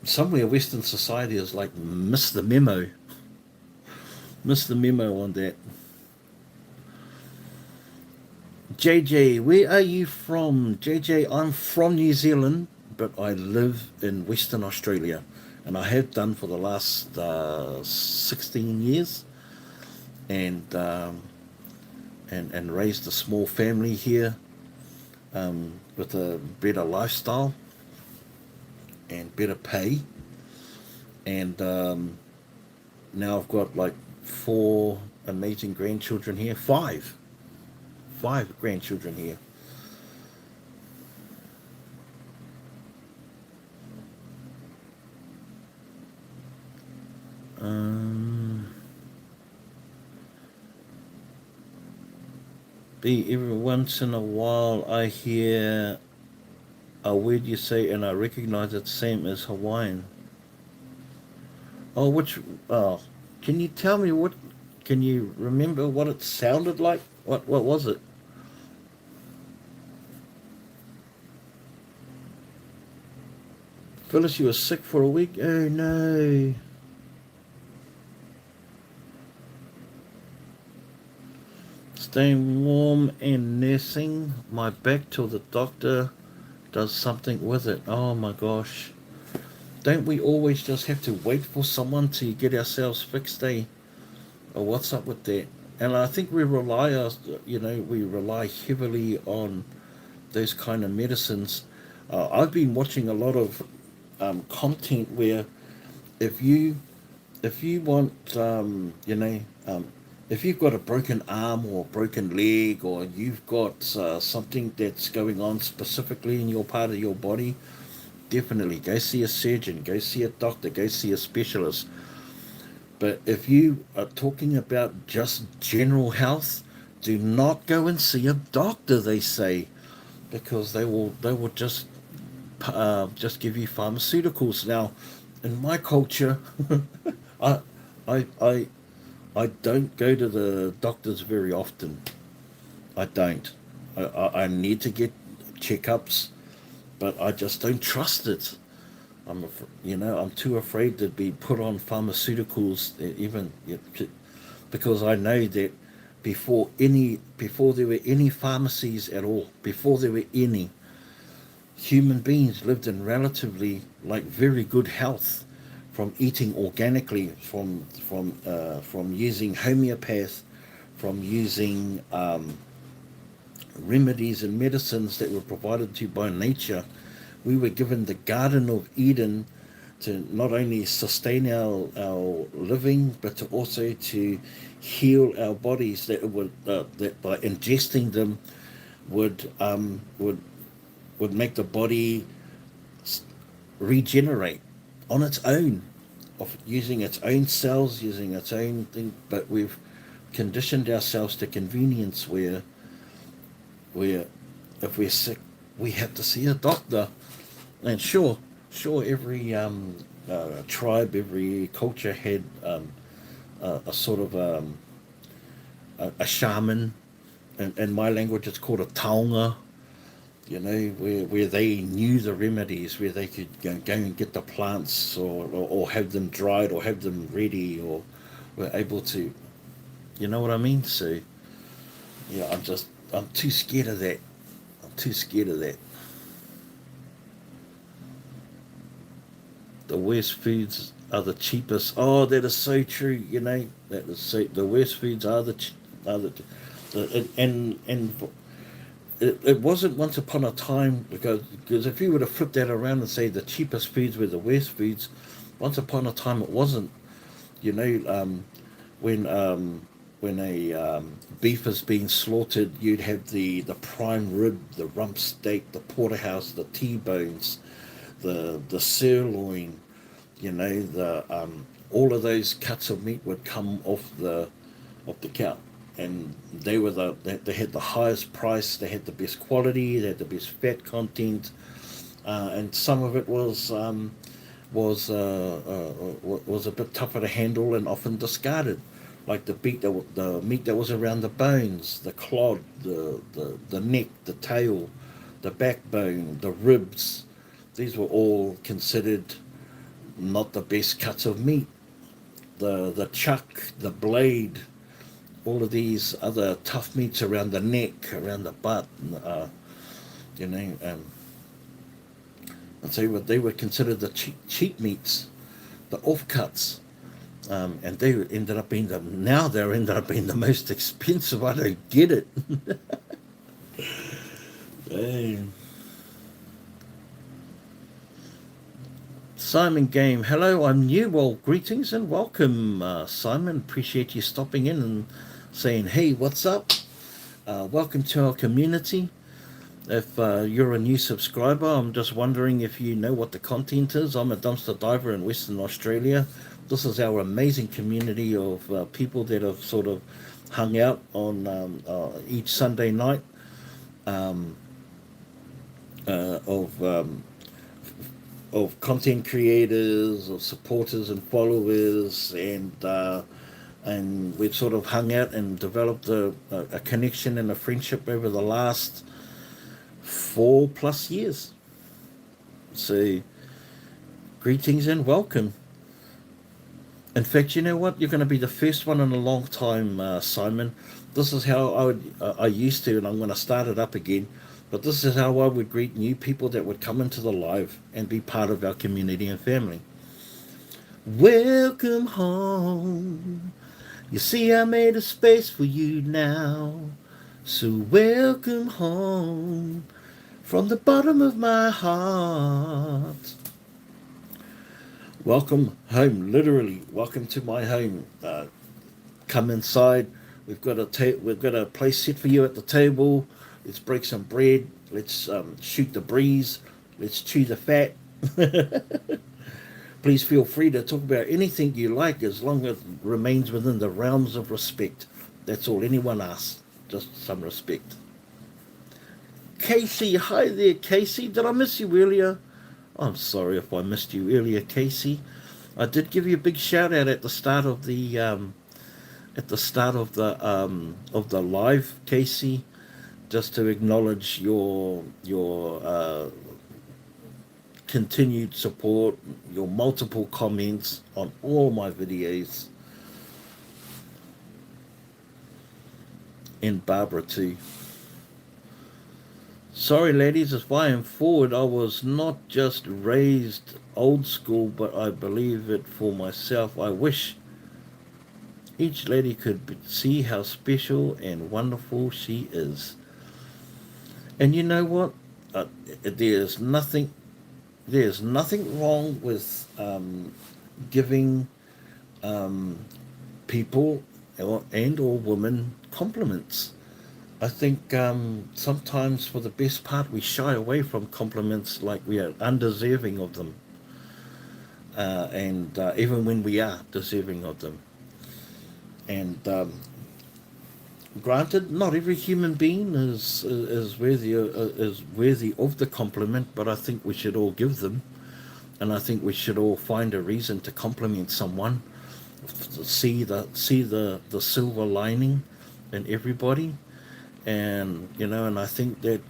somewhere Western society is like miss the memo on that. JJ, where are you from? JJ, I'm from New Zealand, but I live in Western Australia, and I have done for the last 16 years, and and raised a small family here, with a better lifestyle and better pay, and now I've got like 4 amazing grandchildren here, five grandchildren here. Um, every once in a while I hear a word you say and I recognize it same as Hawaiian. Oh, which? Oh, can you tell me what? Can you remember what it sounded like? What was it? Phyllis, you were sick for a week. Oh no. Staying warm and nursing my back till the doctor does something with it. Oh my gosh. Don't we always just have to wait for someone to get ourselves fixed, eh? what's up with that? And I think we rely heavily on those kind of medicines. I've been watching a lot of content where if you if you want, if you've got a broken arm or a broken leg, or you've got something that's going on specifically in your part of your body, definitely go see a surgeon, go see a doctor, go see a specialist. But if you are talking about just general health, do not go and see a doctor, they say, because they will just give you pharmaceuticals. Now, in my culture, I I I I don't go to the doctors very often. I don't. I need to get checkups, but I just don't trust it. I'm too afraid to be put on pharmaceuticals, because I know that before there were any pharmacies at all, before there were any, human beings lived in relatively like very good health, from eating organically, from using homeopath, from using remedies and medicines that were provided to you by nature. We were given the Garden of Eden to not only sustain our living, but to also to heal our bodies, that by ingesting them would would make the body regenerate on its own, of using its own cells, using its own thing. But we've conditioned ourselves to convenience where if we're sick, we have to see a doctor. And sure, every tribe, every culture had a sort of a shaman. In my language, it's called a taonga. Where they knew the remedies, where they could go and get the plants, or have them dried, or have them ready, or were able to, you know what I mean? So, yeah, I'm too scared of that. I'm too scared of that. The worst foods are the cheapest. Oh, that is so true. That is so. The worst foods are are and it wasn't once upon a time, because if you were to flip that around and say the cheapest foods were the worst foods, once upon a time it wasn't. You know, when a beef is being slaughtered, you'd have the prime rib, the rump steak, the porterhouse, the T-bones, the sirloin. The all of those cuts of meat would come off the cow, and they had the highest price, they had the best quality, they had the best fat content, and some of it was a bit tougher to handle and often discarded, like the meat that was around the bones, the clod, the neck, the tail, the backbone, the ribs. These were all considered not the best cuts of meat. The chuck, the blade, all of these other tough meats around the neck, around the butt, you know, um, and so they were considered the cheap meats, the offcuts, and they ended up being the most expensive. I don't get it. Damn. Simon Game, hello, I'm new. Well, greetings and welcome, Simon. Appreciate you stopping in and saying, hey, what's up? Welcome to our community. If you're a new subscriber, I'm just wondering if you know what the content is. I'm a dumpster diver in Western Australia. This is our amazing community of people that have sort of hung out on each Sunday night, um, of content creators, of supporters and followers, and we've sort of hung out and developed a connection and a friendship over the last 4+ years. So, greetings and welcome. In fact, you know what? You're going to be the first one in a long time, Simon. This is how I used to, and I'm going to start it up again. But this is how I would greet new people that would come into the live and be part of our community and family. Welcome home. You see, I made a space for you now. So welcome home from the bottom of my heart. Welcome home, literally. Welcome to my home. Come inside. We've got a place set for you at the table. Let's break some bread. Let's shoot the breeze. Let's chew the fat. Please feel free to talk about anything you like as long as it remains within the realms of respect. That's all anyone asks. Just some respect. Casey, hi there, Casey. Did I miss you earlier? I'm sorry if I missed you earlier, Casey. I did give you a big shout out at the start of the of the live, Casey, just to acknowledge your continued support, your multiple comments on all my videos, and Barbara too. Sorry, ladies, if I am forward, I was not just raised old school, but I believe it for myself. I wish each lady could see how special and wonderful she is. And you know what? There's nothing. There's nothing wrong with giving people or women compliments. I think sometimes, for the best part, we shy away from compliments like we are undeserving of them, and even when we are deserving of them. And granted, not every human being is worthy of the compliment, but I think we should all give them, and I think we should all find a reason to compliment someone, to see the silver lining in everybody, and and I think that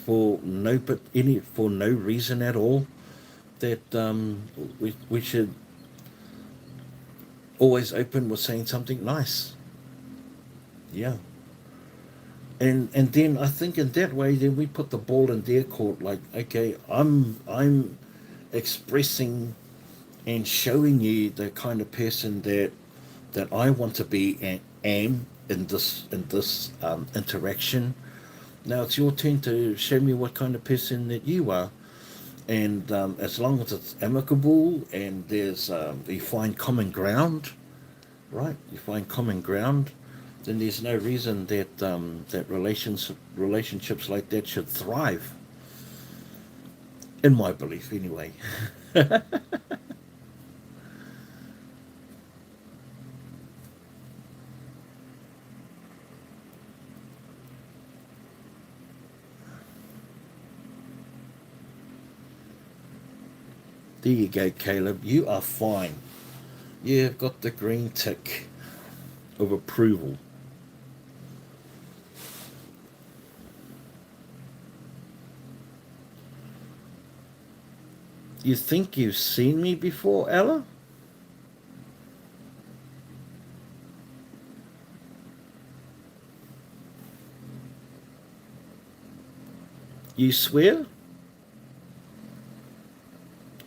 for no reason at all, that we should always open with saying something nice. Yeah. And then I think in that way, then we put the ball in their court. Like, okay, I'm expressing and showing you the kind of person that I want to be and am in this interaction. Now it's your turn to show me what kind of person that you are, and as long as it's amicable and you find common ground, right? You find common ground, then there's no reason that relationships like that should thrive, in my belief, anyway. There you go, Caleb. You are fine. You've got the green tick of approval. You think you've seen me before, Ella? You swear?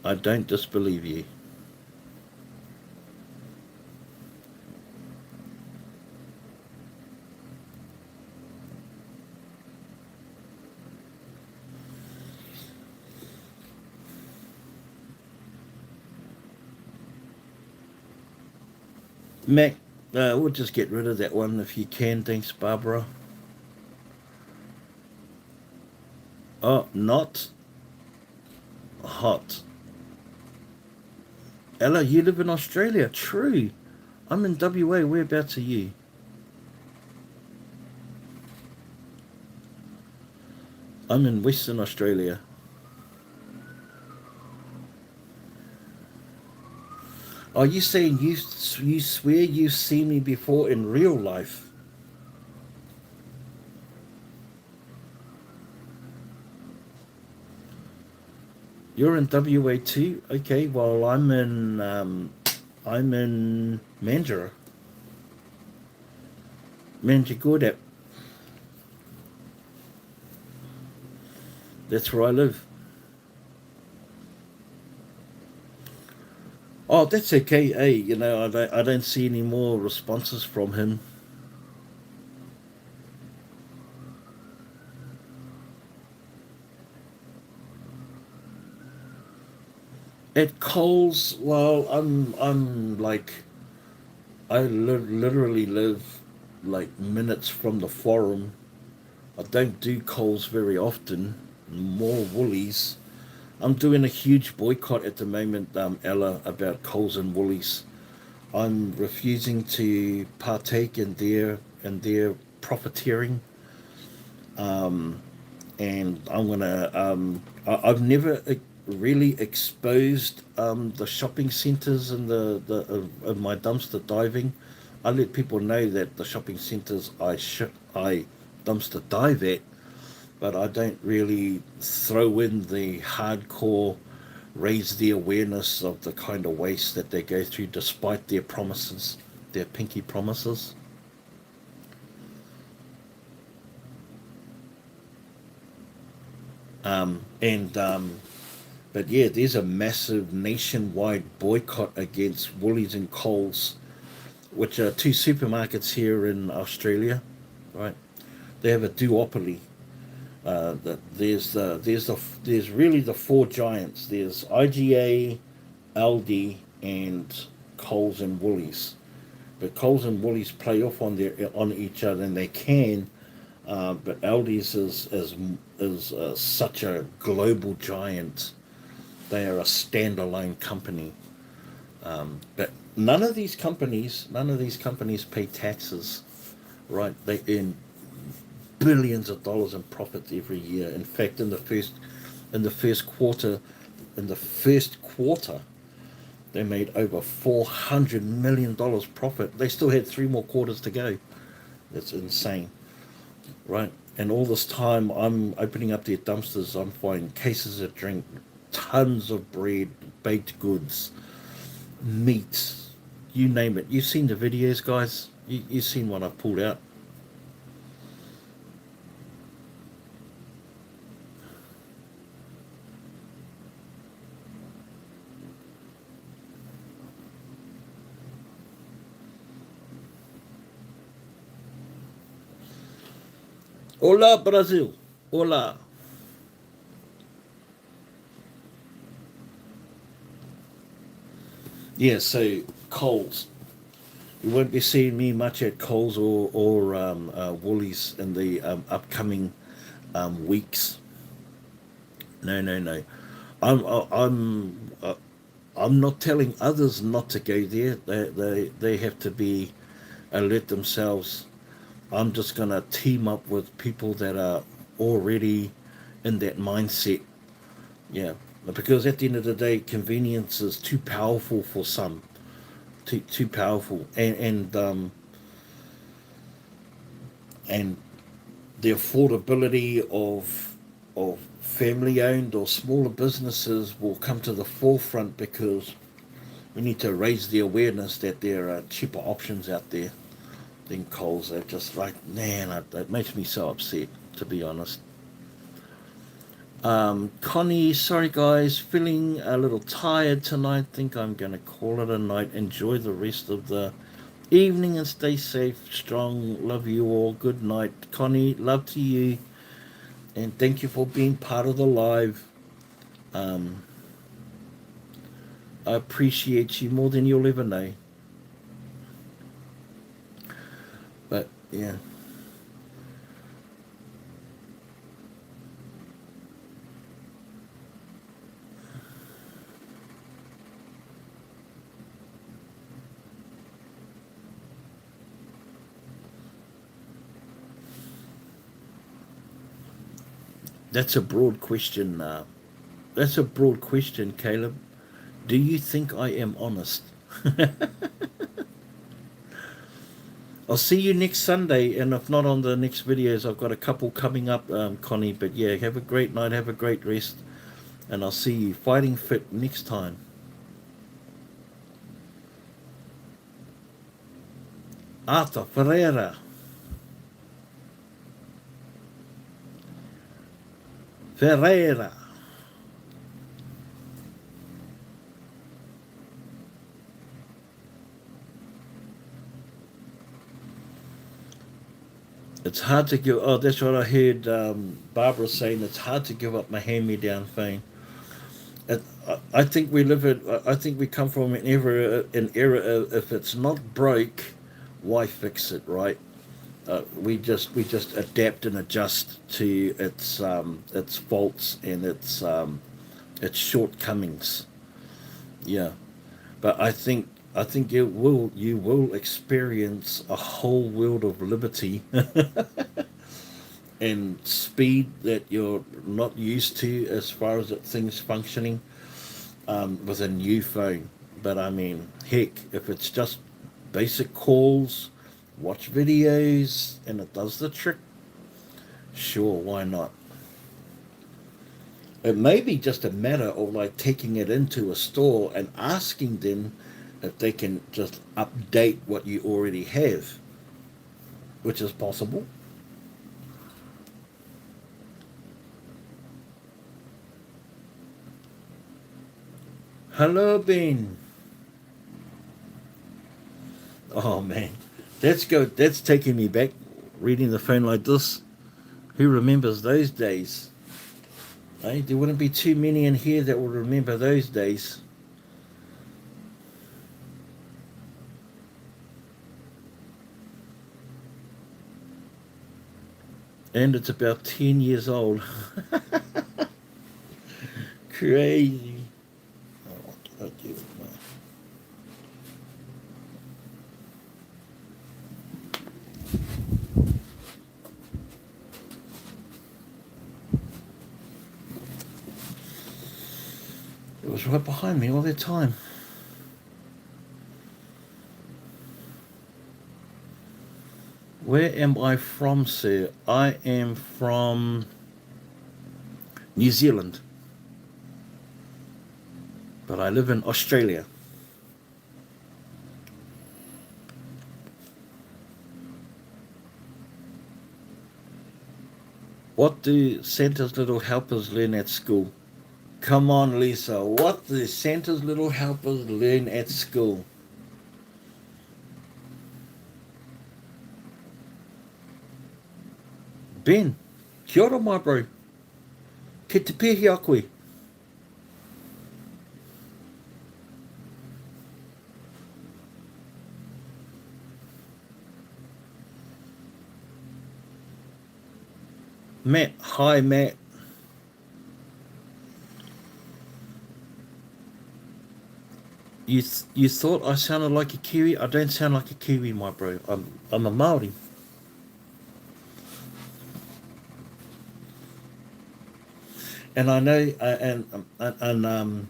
I don't disbelieve you. Mac, we'll just get rid of that one if you can. Thanks, Barbara. Oh, not hot. Ella, you live in Australia. True. I'm in WA. Whereabouts are you? I'm in Western Australia. Are you saying you swear you've seen me before in real life? You're in WA too? Okay, well I'm in Mandurah. Manjagoodap. That's where I live. Oh, that's okay. Hey, I don't see any more responses from him. At Coles, well, I'm like, literally live like minutes from the forum. I don't do Coles very often. More Woolies. I'm doing a huge boycott at the moment, Ella, about Coles and Woolies. I'm refusing to partake in their profiteering, and I'm gonna. I've never really exposed the shopping centres and of my dumpster diving. I let people know that the shopping centres I dumpster dive at, but I don't really throw in the hardcore raise the awareness of the kind of waste that they go through despite their promises, their pinky promises. And But yeah, there's a massive nationwide boycott against Woolies and Coles, which are two supermarkets here in Australia, right? They have a duopoly. There's really the four giants. There's IGA, Aldi, and Coles and Woolies. But Coles and Woolies play off on each other, and they can. But Aldi's is such a global giant. They are a standalone company. But none of these companies pay taxes, right? They earn billions of dollars in profits every year. In fact, in the first quarter, in the first quarter, they made over $400 million profit. They still had three more quarters to go. That's insane, right? And all this time, I'm opening up their dumpsters. I'm finding cases of drink, tons of bread, baked goods, meat, you name it. You've seen the videos, guys. You've seen what I've pulled out. Hola, Brazil. Hola. Yeah, so Coles. You won't be seeing me much at Coles or Woolies in the upcoming weeks. No, no, no. I'm uh, I'm uh, I'm not telling others not to go there. They have to be alert themselves. I'm just gonna team up with people that are already in that mindset. Yeah, because at the end of the day, convenience is too powerful for some. Too powerful, and the affordability of family owned or smaller businesses will come to the forefront because we need to raise the awareness that there are cheaper options out there than Coles. They're just like, man, that makes me so upset, to be honest. Connie, sorry guys, feeling a little tired tonight. Think I'm going to call it a night. Enjoy the rest of the evening and stay safe, strong. Love you all. Good night. Connie, love to you. And thank you for being part of the live. Um, I appreciate you more than you'll ever know. But yeah, that's a broad question. That's a broad question, Caleb. Do you think I am honest? I'll see you next Sunday, and if not on the next videos, I've got a couple coming up, Connie. But yeah, have a great night, have a great rest, and I'll see you fighting fit next time. Arthur Ferreira. Ferreira. It's hard to give. Oh, that's what I heard Barbara saying. It's hard to give up my hand-me-down phone. I think we live in. I think we come from an era of if it's not broke, why fix it, right? We just adapt and adjust to its faults and its shortcomings. Yeah, but I think you will experience a whole world of liberty and speed that you're not used to as far as things functioning with a new phone. But I mean, heck, if it's just basic calls, watch videos, and it does the trick, sure, why not? It may be just a matter of like taking it into a store and asking them if they can just update what you already have, which is possible. Hello, Ben. Oh man, that's good. That's taking me back. Reading the phone like this. Who remembers those days? Eh? There wouldn't be too many in here that would remember those days. And it's about 10 years old. Crazy. Oh, what did I do with my... It was right behind me all the time. Where am I from, sir? I am from New Zealand, but I live in Australia. What do Santa's little helpers learn at school? Come on, Lisa. What do Santa's little helpers learn at school? Ben, kia ora, my bro. Ke te pēhi a koe. Matt, hi, Matt. You thought I sounded like a Kiwi? I don't sound like a Kiwi, my bro. I'm a Maori. And I know, and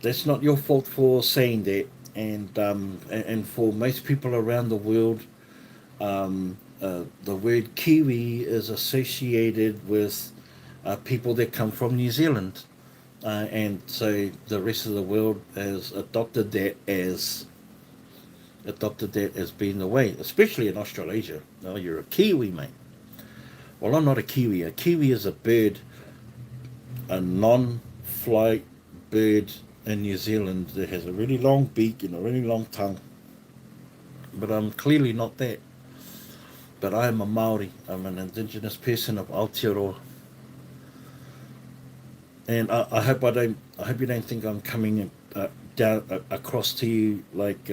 that's not your fault for saying that. And for most people around the world, the word Kiwi is associated with people that come from New Zealand, and so the rest of the world has adopted that as being the way, especially in Australasia. Oh, you're a Kiwi, mate. Well, I'm not a Kiwi. A Kiwi is a bird, a non-flight bird in New Zealand that has a really long beak and a really long tongue. But I'm clearly not that. But I am a Maori. I'm an indigenous person of Aotearoa. And I hope I don't. I hope you don't think I'm coming down across to you like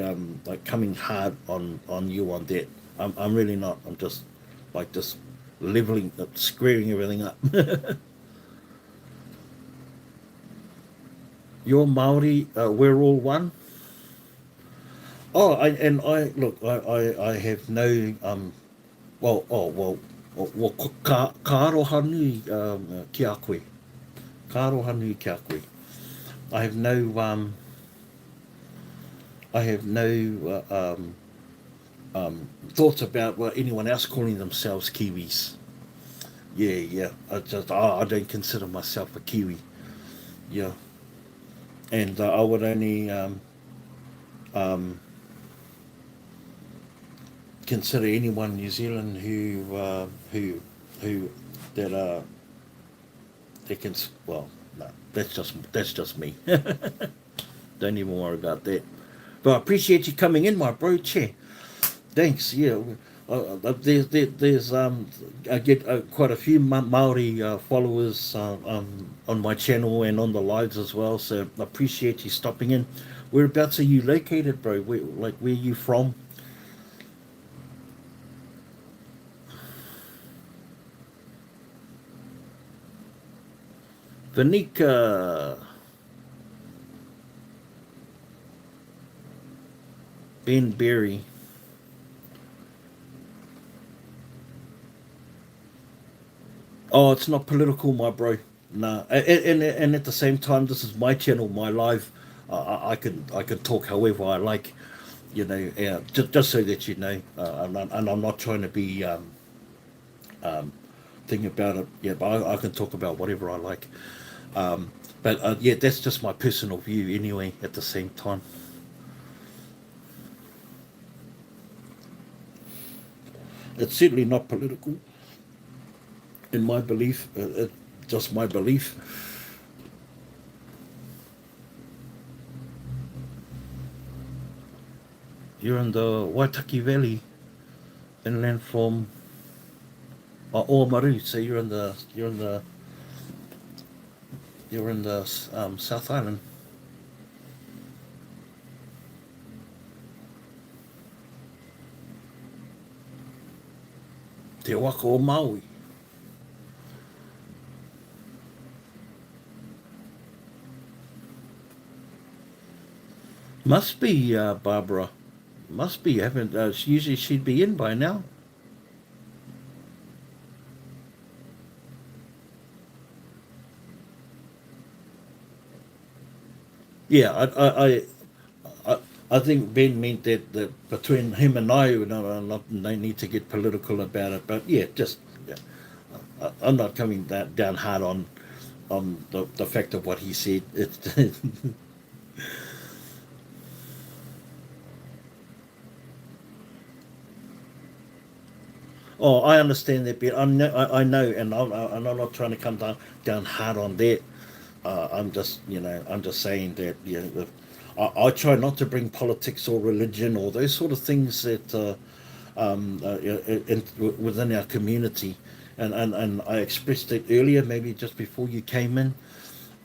coming hard on you on that. I'm really not. I'm just leveling, squaring everything up. You're Maori. We're all one. Oh, I look. I have no well, ka aroha nui ki a koe. Ka aroha nui ki a koe. I have no thoughts about anyone else calling themselves Kiwis. Yeah, yeah. I don't consider myself a Kiwi. Yeah, and I would only um, consider anyone in New Zealand who that they can well no, that's just me. Don't even worry about that. But I appreciate you coming in, my bro. Che. Thanks. Yeah, I get quite a few Maori followers on my channel and on the lives as well. So I appreciate you stopping in. Whereabouts are you located, bro? Where are you from? Vanika, Ben Berry. Oh, it's not political, my bro. Nah, and at the same time, this is my channel, my live. I can talk however I like, just so that you know. And I'm not trying to be thinking about it. Yeah, but I can talk about whatever I like. But yeah, that's just my personal view anyway. At the same time, it's certainly not political in my belief. Just my belief. You're in the Waitaki Valley, inland from Oamaru. So you're in the South Island. Te waka o Maui. Must be Barbara. Must be. Haven't usually she'd be in by now. Yeah, I, I think Ben meant that between him and I, they need to get political about it. But yeah, just yeah, I'm not coming down hard on the fact of what he said. It's oh, I understand that bit. I know, and I'm not trying to come down hard on that. I'm just saying that I try not to bring politics or religion or those sort of things that within our community. And I expressed it earlier, maybe just before you came in,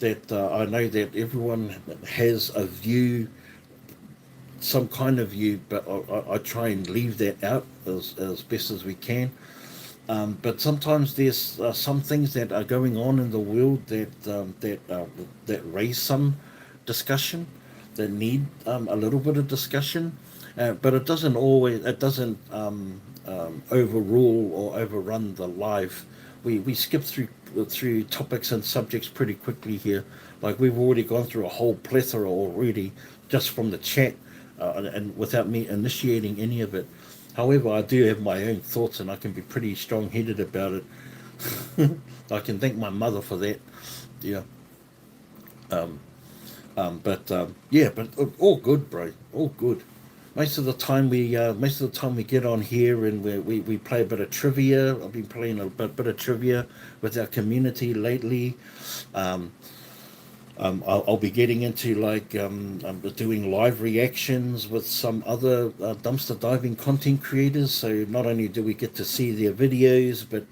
that I know that everyone has a view, some kind of view, but I try and leave that out as best as we can. But sometimes there's some things that are going on in the world that raise some discussion, that need a little bit of discussion, but it doesn't overrule or overrun the live. We skip through topics and subjects pretty quickly here. Like we've already gone through a whole plethora already just from the chat, and without me initiating any of it. However, I do have my own thoughts, and I can be pretty strong-headed about it. I can thank my mother for that. Yeah. But yeah, but all good, bro. All good. Most of the time we get on here and we play a bit of trivia. I've been playing a bit of trivia with our community lately. Um, I'll be getting into doing live reactions with some other dumpster diving content creators. So not only do we get to see their videos, but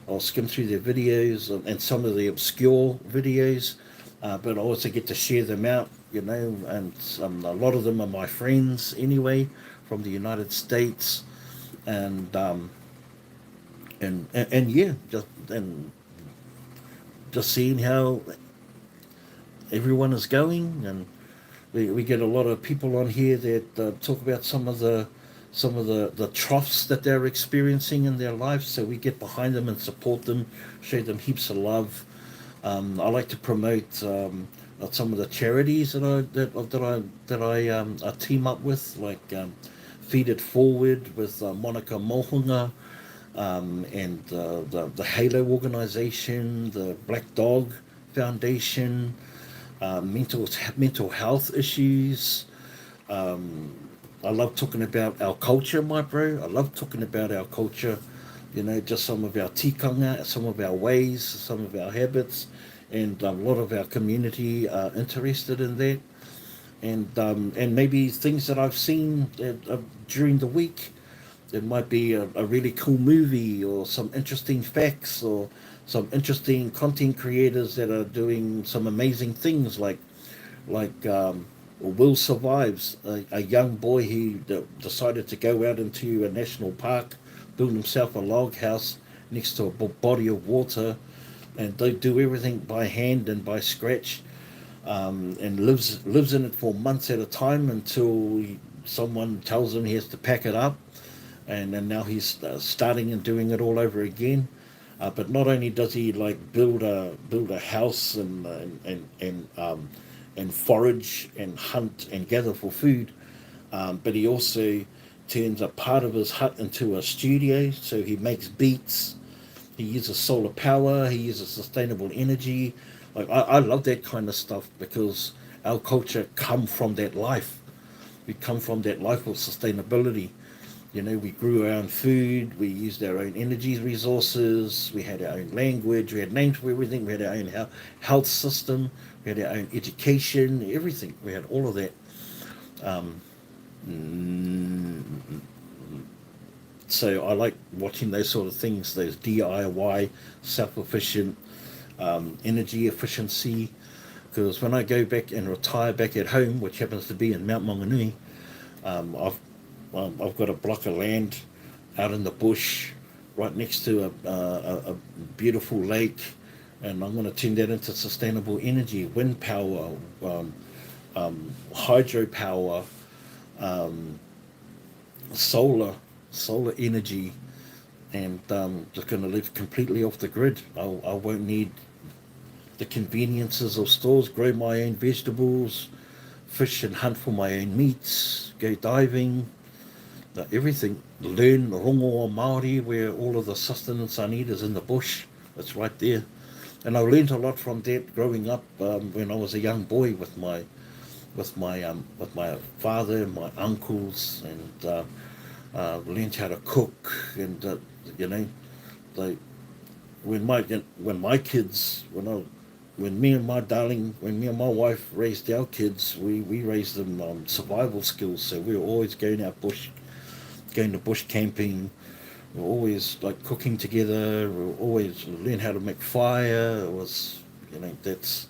I'll skim through their videos and some of the obscure videos, but I also get to share them out. And a lot of them are my friends anyway from the United States, and and yeah, just seeing how everyone is going, and we get a lot of people on here that talk about some of the troughs that they're experiencing in their lives. So we get behind them and support them, show them heaps of love. I like to promote some of the charities that I team up with, like Feed It Forward with Monica Mohunga, and the Halo organization, the Black Dog Foundation, mental health issues. Um, I love talking about our culture, my bro. I love talking about our culture. Just some of our tikanga, some of our ways, some of our habits, and a lot of our community are interested in that. And maybe things that I've seen during the week, It might be a really cool movie or some interesting facts or some interesting content creators that are doing some amazing things like Will Survives, a young boy who decided to go out into a national park, build himself a log house next to a body of water, and they do everything by hand and by scratch, and lives in it for months at a time until someone tells him he has to pack it up, and now he's starting and doing it all over again. But not only does he like build a house and forage and hunt and gather for food, but he also turns a part of his hut into a studio. So he makes beats. He uses solar power. He uses sustainable energy. Like I love that kind of stuff because our culture come from that life. We come from that life of sustainability. You know, we grew our own food, we used our own energy resources, we had our own language, we had names for everything, we had our own health system, we had our own education, everything. We had all of that. Um, so I like watching those sort of things, those DIY, self-efficient, energy efficiency. Because when I go back and retire back at home, which happens to be in Mount Maunganui, um, I've I've got a block of land out in the bush, right next to a beautiful lake, and I'm going to turn that into sustainable energy, wind power, um, hydropower, um, solar, solar energy, and just going to live completely off the grid. I won't need the conveniences of stores. Grow my own vegetables, fish and hunt for my own meats, go diving, everything. Learn rongo Māori, where all of the sustenance I need is in the bush. It's right there. And I learned a lot from that growing up when I was a young boy with my father and my uncles, and learned how to cook. And you know, they when my kids when me and my darling, when me and my wife raised our kids, we raised them survival skills. So we were always going to bush camping. We're always like cooking together. We always learn how to make fire. It was, that's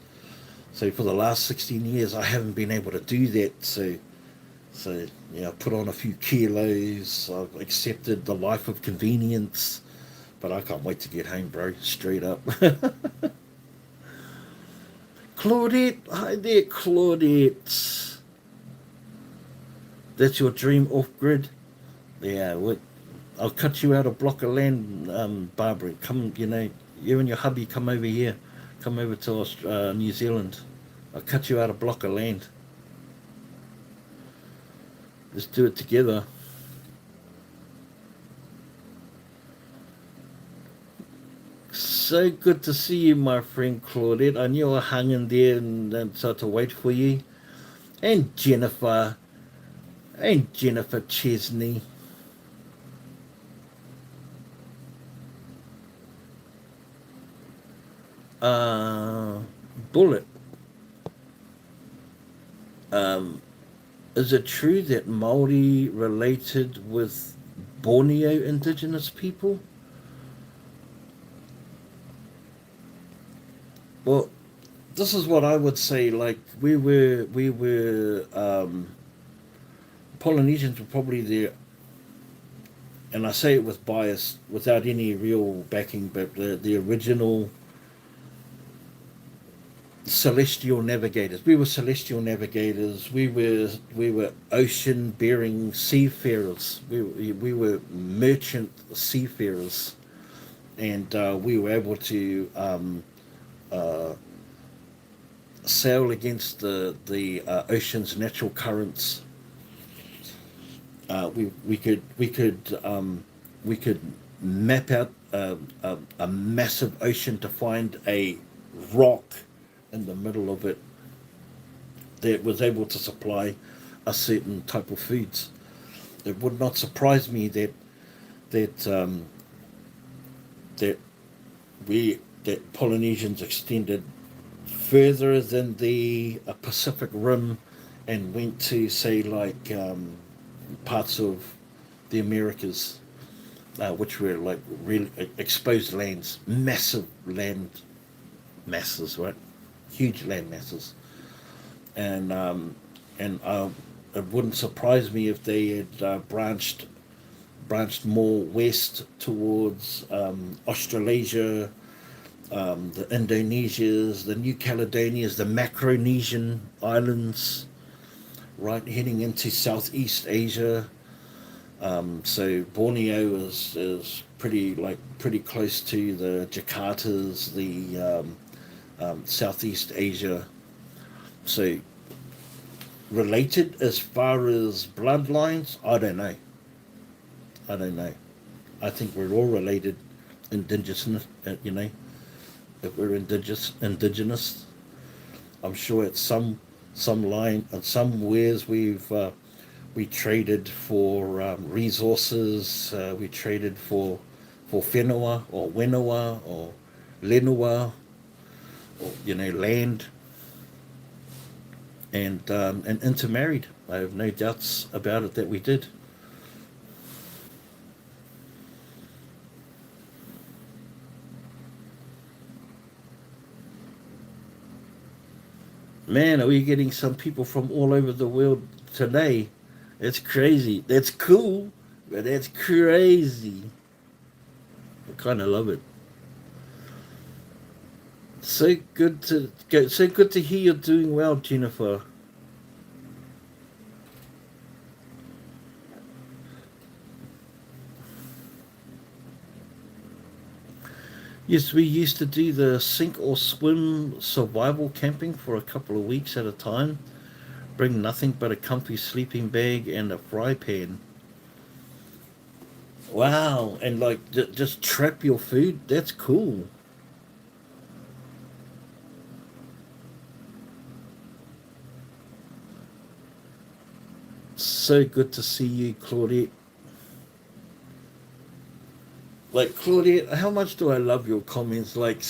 so for the last 16 years I haven't been able to do that. So I put on a few kilos. I've accepted the life of convenience, but I can't wait to get home, bro. Straight up. Claudette, hi there, Claudette. That's your dream off grid. Yeah, I'll cut you out a block of land, Barbara. Come, you and your hubby come over here. Come over to New Zealand. I'll cut you out a block of land. Let's do it together. So good to see you, my friend Claudette. I knew I hung in there and so to wait for you. And Jennifer Chesney. Uh, Bullet. Um, is it true that Maori related with Borneo indigenous people? Well, this is what I would say. Like we were Polynesians were probably and I say it with bias, without any real backing, but the original celestial navigators. We were celestial navigators. We were ocean bearing seafarers. We were merchant seafarers, and we were able to uh, sail against the ocean's natural currents. We could map out a massive ocean to find a rock in the middle of it that was able to supply a certain type of foods. It would not surprise me that that that Polynesians extended further than the Pacific Rim and went to say like parts of the Americas, which were like really exposed lands, massive land masses, right? Huge land masses, and it wouldn't surprise me if they had branched more west towards Australasia, the Indonesias, the New Caledonias, the Macronesian islands, right, heading into Southeast Asia. So Borneo is pretty close to the Jakartas, the Southeast Asia. So related as far as bloodlines, I don't know. I don't know. I think we're all related, indigenous. If we're indigenous, I'm sure at some line and somewheres we traded for resources. We traded for whenua or wenua or lenua, or land, and intermarried. I have no doubts about it that we did. Man, are we getting some people from all over the world today? It's crazy. That's cool, but that's crazy. I kind of love it. So good to go. So good to hear you're doing well, Jennifer. Yes, we used to do the sink or swim survival camping for a couple of weeks at a time. Bring nothing but a comfy sleeping bag and a fry pan. Wow, and like just trap your food. That's cool. So good to see you, Claudette. Like Claudette, how much do I love your comments? Like,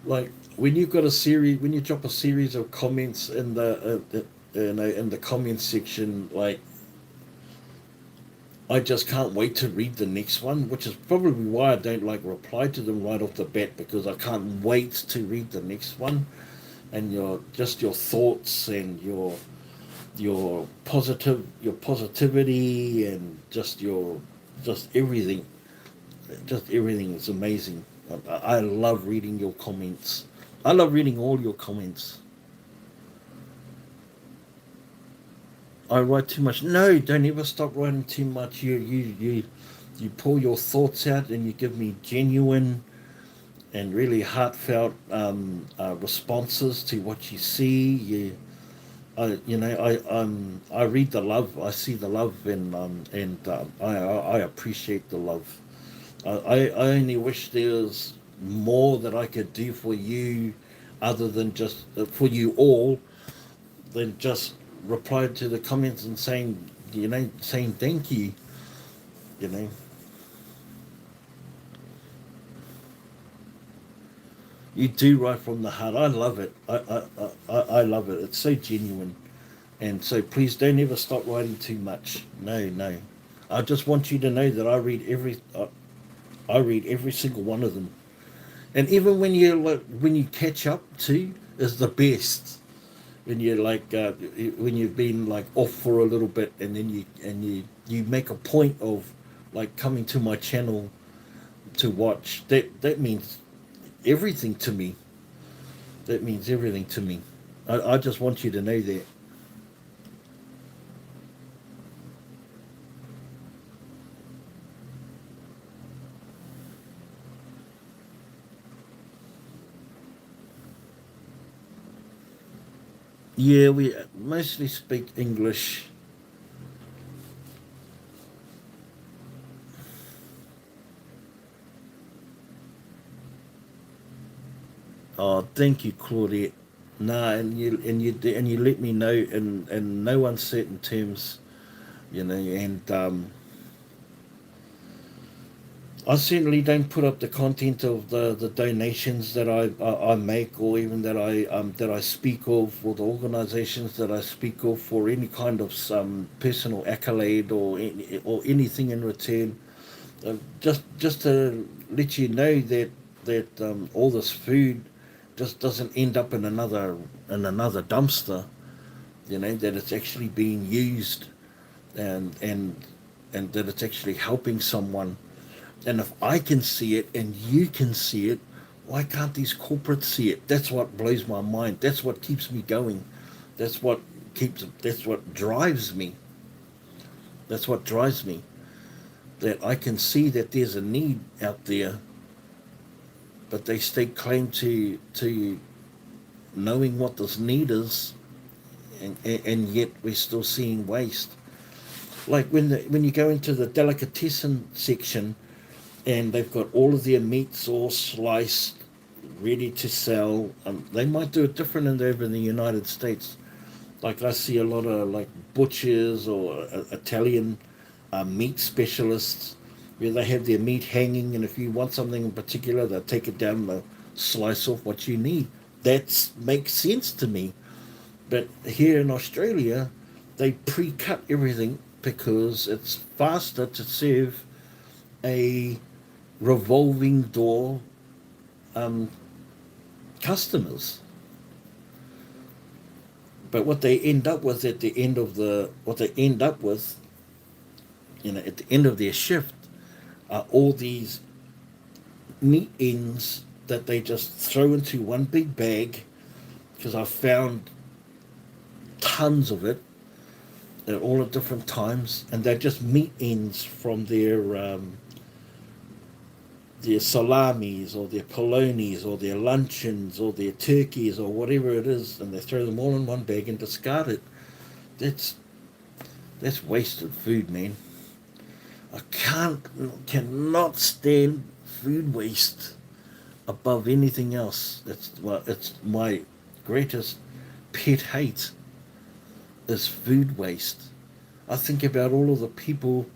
like when you've got a series, when you drop a series of comments in the comments section, like I just can't wait to read the next one, which is probably why I don't like reply to them right off the bat, because I can't wait to read the next one, and your thoughts and your positivity, and just everything, just everything is amazing. I love reading your comments. I love reading all your comments. I write too much. No, don't ever stop writing too much. You pull your thoughts out, and you give me genuine and really heartfelt responses to what you see. I read the love. I see the love, and I appreciate the love. I only wish there was more that I could do for you, other than just for you all, than just reply to the comments and saying thank you. You know, you do right from the heart. I love it. I love it. It's so genuine. And so please don't ever stop writing too much. No, no. I just want you to know that I read every single one of them. And even when you catch up too, is the best. When you're when you've been like off for a little bit, and then you make a point of like coming to my channel to watch. That means everything to me. That means everything to me. I just want you to know that. Yeah, we mostly speak English. Oh, thank you, Claudette. Nah, and you let me know in no uncertain terms, and I certainly don't put up the content of the donations that I make, or even that I speak of, or the organisations that I speak of, for any kind of some personal accolade or anything in return. Just to let you know that all this food just doesn't end up in another dumpster. You know, that it's actually being used, and and and that it's actually helping someone. And if I can see it and you can see it, why can't these corporates see it? That's what blows my mind. That's what keeps me going. That's what that's what drives me. That's what drives me. That I can see that there's a need out there, but they stake claim to knowing what this need is, and yet we're still seeing waste. Like when you go into the delicatessen section, and they've got all of their meats all sliced, ready to sell. They might do it different over in the United States. Like I see a lot of like butchers or Italian meat specialists where they have their meat hanging, and if you want something in particular, they'll take it down, they'll slice off what you need. That makes sense to me. But here in Australia, they pre-cut everything because it's faster to serve a revolving door um, customers. But what they end up with at the end of what they end up with, at the end of their shift, are all these meat ends that they just throw into one big bag. Because I've found tons of it at all at different times, and they're just meat ends from their salamis or their polonis or their luncheons or their turkeys or whatever it is, and they throw them all in one bag and discard it. That's wasted food, man. I cannot stand food waste above anything else. It's my greatest pet hate is food waste. I think about all of the people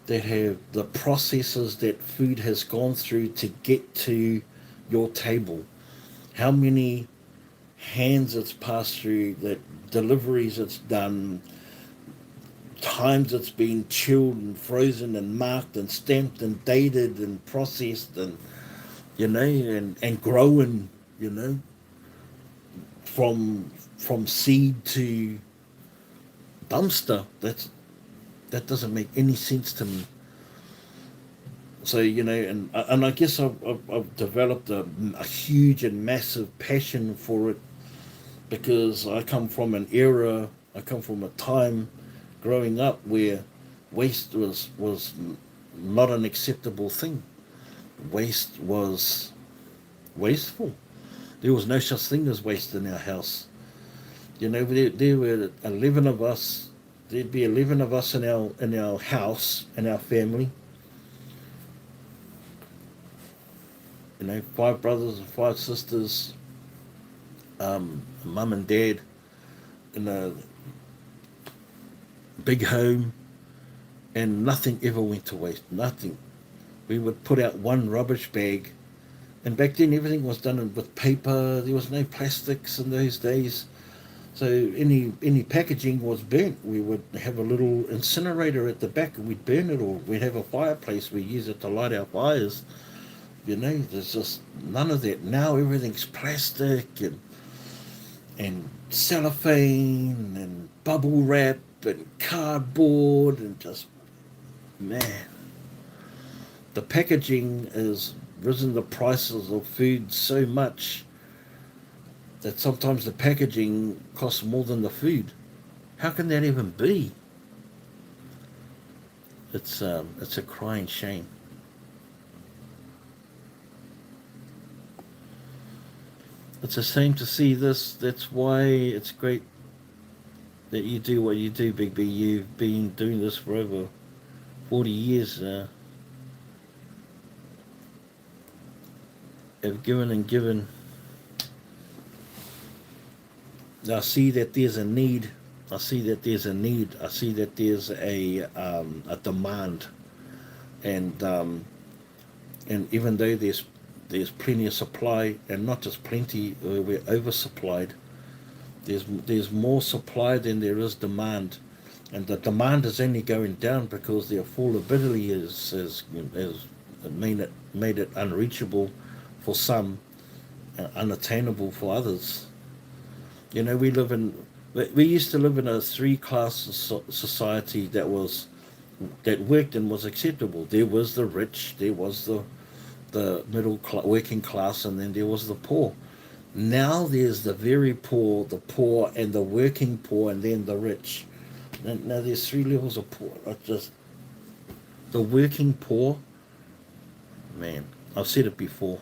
that have the processes that food has gone through to get to your table. How many hands it's passed through, that deliveries it's done, times it's been chilled and frozen and marked and stamped and dated and processed, and and grown, from seed to dumpster. That doesn't make any sense to me. So and I guess I've developed a huge and massive passion for it, because I come from a time growing up where waste was not an acceptable thing. Waste was wasteful. There was no such thing as waste in our house. There were 11 of us. There'd be 11 of us in our house, in our family. 5 brothers and 5 sisters, mum and dad, in a big home, and nothing ever went to waste. Nothing. We would put out one rubbish bag, and back then everything was done with paper. There was no plastics in those days. So any packaging was burnt. We would have a little incinerator at the back, and we'd burn it all. We'd have a fireplace. We use it to light our fires. There's just none of that. Now everything's plastic and cellophane and bubble wrap and cardboard, and just, man, the packaging has risen the prices of food so much that sometimes the packaging costs more than the food. How can that even be? It's a crying shame. It's a shame to see this. That's why it's great that you do what you do, Big B. You've been doing this for over 40 years. Have given and given. I see that there's a need. I see that there's a need. I see that there's a demand, and And even though there's plenty of supply, and not just plenty, we're oversupplied. There's more supply than there is demand, and the demand is only going down because the affordability is made it unreachable for some, unattainable for others. We used to live in a three-class society that worked and was acceptable. There was the rich, there was the working class, and then there was the poor. Now there's the very poor, and the working poor, and then the rich. And now there's three levels of poor. Just the working poor, man. I've said it before.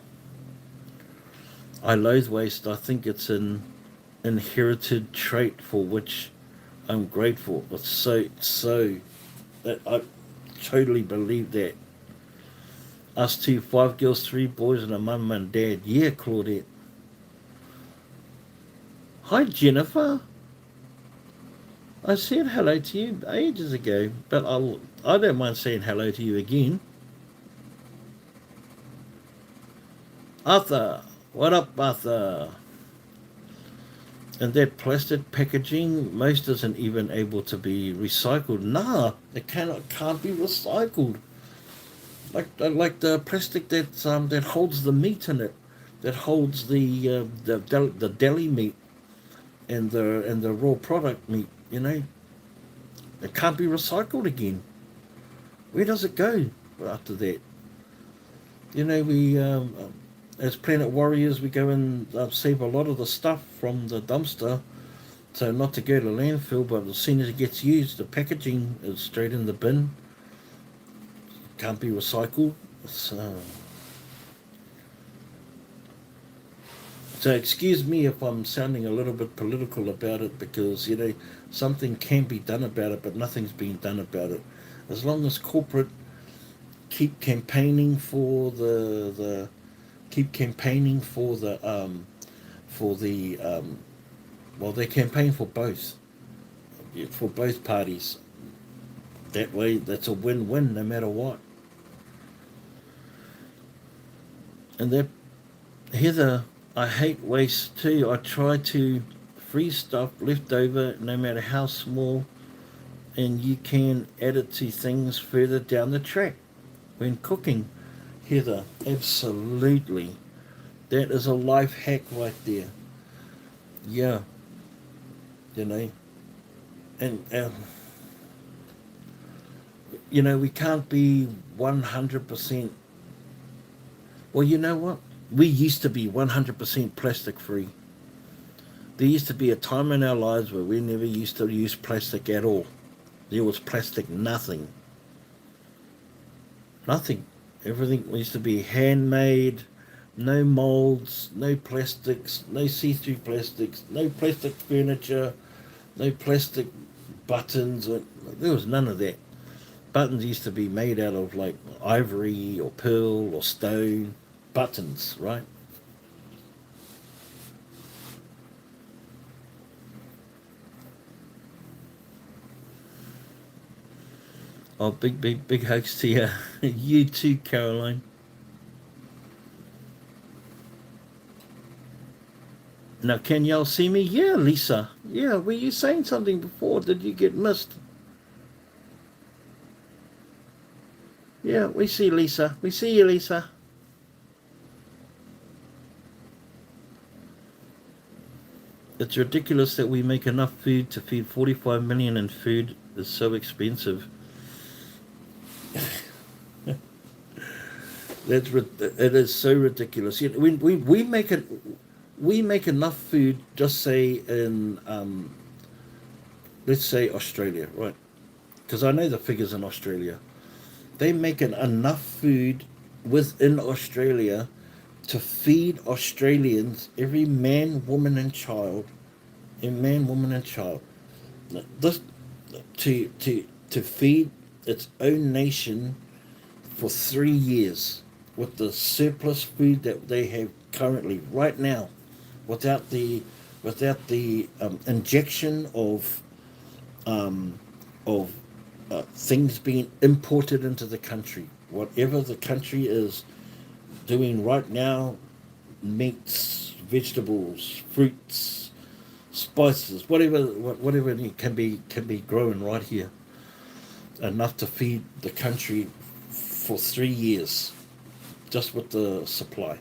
I loathe waste. I think it's an inherited trait for which I'm grateful. It's so that I totally believe that. Us two, five girls, three boys, and a mum and dad. Yeah, Claudette. Hi, Jennifer. I said hello to you ages ago, but I don't mind saying hello to you again. Arthur, what up, Arthur? And that plastic packaging, most isn't even able to be recycled. Nah, it can't be recycled. Like the plastic that holds the meat in it, that holds the deli meat and the raw product meat. It can't be recycled again. Where does it go after that? We as Planet Warriors, we go and save a lot of the stuff from the dumpster, so not to go to landfill. But as soon as it gets used, the packaging is straight in the bin. Can't be recycled. So excuse me if I'm sounding a little bit political about it, because something can be done about it, but nothing's being done about it. As long as corporate keep campaigning for the keep campaigning for the well, they campaign for both parties. That way, that's a win-win no matter what. And that, Heather, I hate waste too. I try to freeze stuff left over, no matter how small, and you can add it to things further down the track when cooking. Heather, absolutely. That is a life hack right there. Yeah, you know, and we can't be 100%. Well, you know what? We used to be 100% plastic free. There used to be a time in our lives where we never used to use plastic at all. There was plastic nothing. Nothing. Everything used to be handmade, no molds, no plastics, no see-through plastics, no plastic furniture, no plastic buttons. There was none of that. Buttons used to be made out of like ivory or pearl or stone. Buttons, right? Oh, big hugs to you. You too, Caroline. Now, can y'all see me? Yeah, Lisa. Yeah, were you saying something before? Did you get missed? Yeah, we see Lisa. We see you, Lisa. It's ridiculous that we make enough food to feed 45 million, and food is so expensive. It is so ridiculous. We make enough food. Just say in let's say Australia, right? Because I know the figures in Australia. They make enough food within Australia to feed Australians, every man, woman, and child, this to feed its own nation for 3 years, with the surplus food that they have currently right now, without the injection um, of things being imported into the country. Whatever the country is, doing right now, meats, vegetables, fruits, spices, whatever can be growing right here, enough to feed the country for 3 years, just with the supply.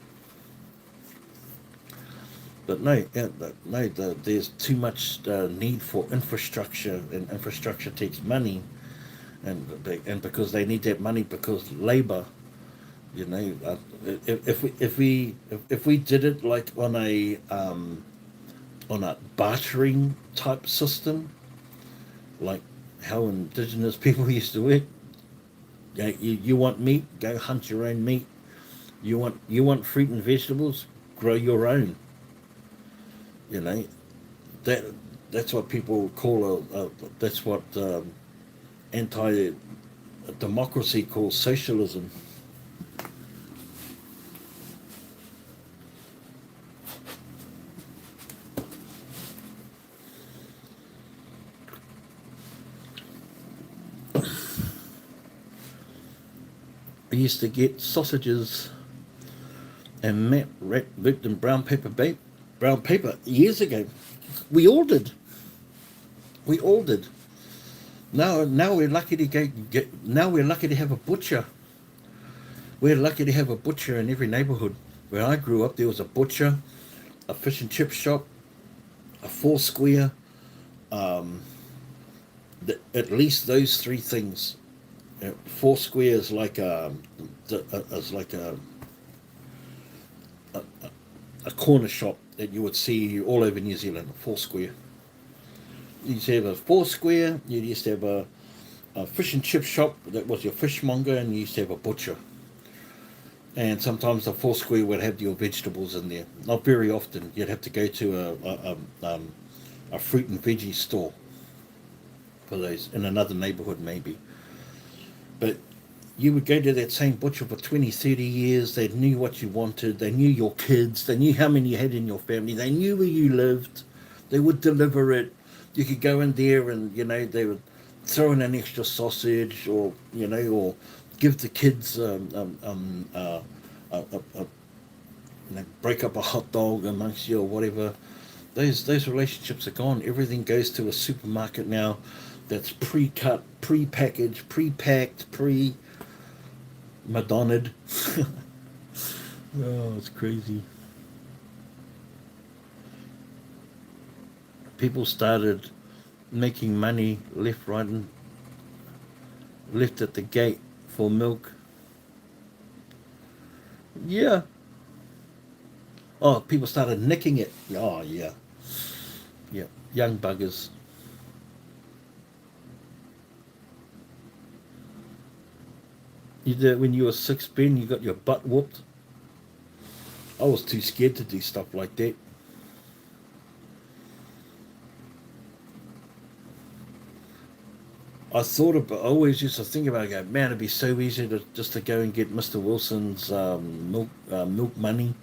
But no, yeah, no, there's too much need for infrastructure, and infrastructure takes money, and because they need that money because labor, you know, if we did it like on a bartering type system, like how indigenous people used to work. You want meat, go hunt your own meat. You want fruit and vegetables, grow your own. You know that that's what people call that's what anti democracy calls socialism. I used to get sausages and meat wrapped in brown paper years ago. We all did. We all did. Now we're lucky to get. Now we're lucky to have a butcher. We're lucky to have a butcher in every neighbourhood. Where I grew up, there was a butcher, a fish and chip shop, a four square. Um, at least those three things. Four square is like a corner shop that you would see all over New Zealand. A four square. You used to have a four square. You used to have a fish and chip shop that was your fishmonger, and you used to have a butcher. And sometimes the four square would have your vegetables in there. Not very often. You'd have to go to a fruit and veggie store for those in another neighbourhood maybe. But you would go to that same butcher for 20, 30 years. They knew what you wanted. They knew your kids. They knew how many you had in your family. They knew where you lived. They would deliver it. You could go in there and, they would throw in an extra sausage, or, or give the kids break up a hot dog amongst you or whatever. Those relationships are gone. Everything goes to a supermarket now that's pre-cut, pre-packaged, pre-packed, madonna'd. Oh, it's crazy. People started making money left, right, and left at the gate for milk. Yeah. Oh, people started nicking it. Oh, yeah. Yeah. Young buggers. You did when you were six, Ben, you got your butt whooped. I was too scared to do stuff like that. I always used to think about it, go, man, it'd be so easy to just to go and get Mr. Wilson's milk money.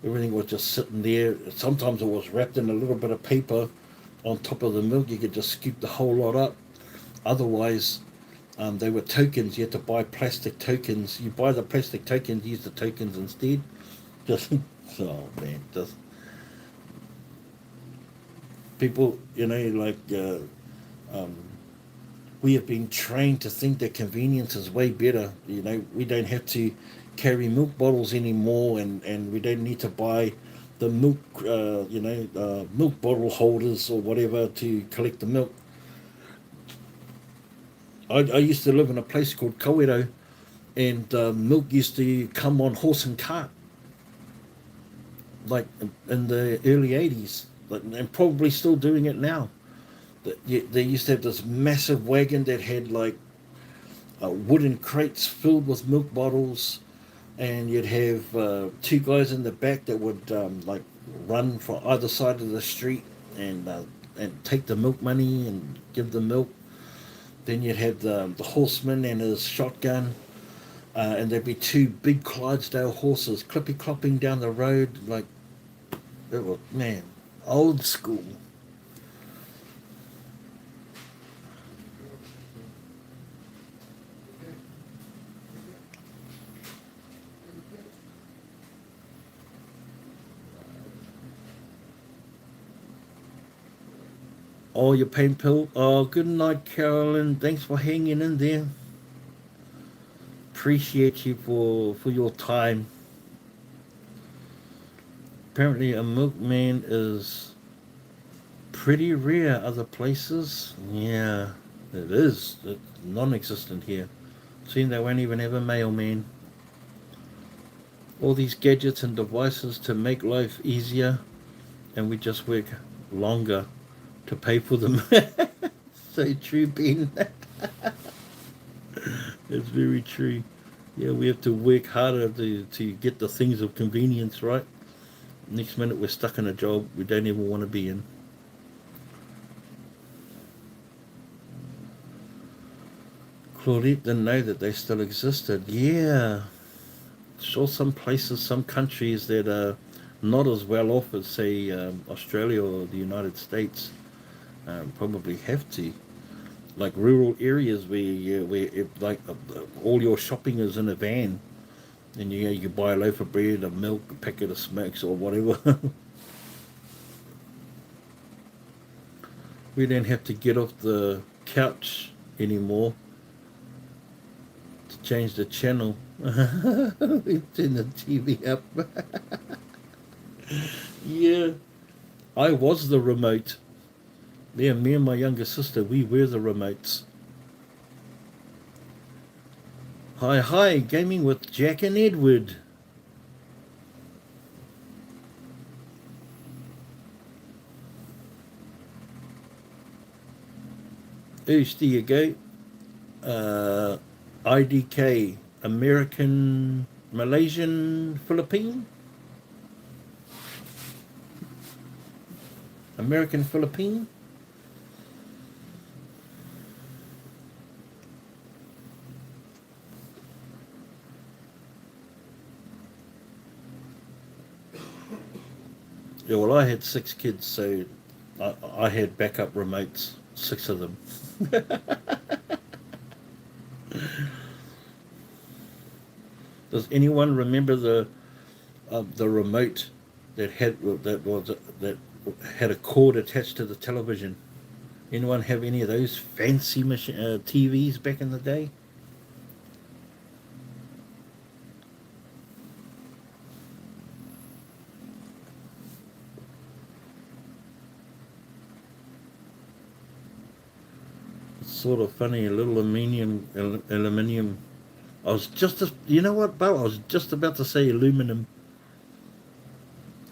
Everything was just sitting there. Sometimes it was wrapped in a little bit of paper on top of the milk. You could just scoop the whole lot up. Otherwise, they were tokens. You had to buy plastic tokens. You buy the plastic tokens, use the tokens instead. Just, oh man, just people, um, we have been trained to think that convenience is way better. We don't have to carry milk bottles anymore, and we don't need to buy the milk, milk bottle holders or whatever to collect the milk. I used to live in a place called Kawero, and milk used to come on horse and cart, like in the early 80s, and probably still doing it now. They used to have this massive wagon that had like wooden crates filled with milk bottles, and you'd have two guys in the back that would run for either side of the street and take the milk money and give the milk. Then you'd have the horseman and his shotgun, and there'd be two big Clydesdale horses clippy clopping down the road like it was, man, old school. Oh, your pain pill. Oh, good night, Carolyn. Thanks for hanging in there. Appreciate you for your time. Apparently, a milkman is pretty rare other places. Yeah, it is. It's non-existent here. Seeing they won't even have a mailman. All these gadgets and devices to make life easier, and we just work longer to pay for them. So true, Ben. It's very true. Yeah, we have to work harder to get the things of convenience, right? Next minute we're stuck in a job we don't even want to be in. Claudette didn't know that they still existed. Yeah, sure. Some places, some countries that are not as well off as, say, Australia or the United States, probably have to. Like rural areas where like all your shopping is in a van, and you buy a loaf of bread, a milk, a packet of smokes, or whatever. We don't have to get off the couch anymore to change the channel. Turn the TV up. Yeah, I was the remote. Yeah, me and my younger sister, we were the remotes. Hi, hi, gaming with Jack and Edward. Oosh, there you go. Uh, IDK, American, Malaysian, Philippine? American, Philippine? Yeah, well, I had 6 kids, so I had backup remotes, 6 of them. Does anyone remember the remote that had a cord attached to the television? Anyone have any of those fancy TVs back in the day? It's sort of funny, a little aluminium. I was just, you know what, Bo? I was just about to say aluminum.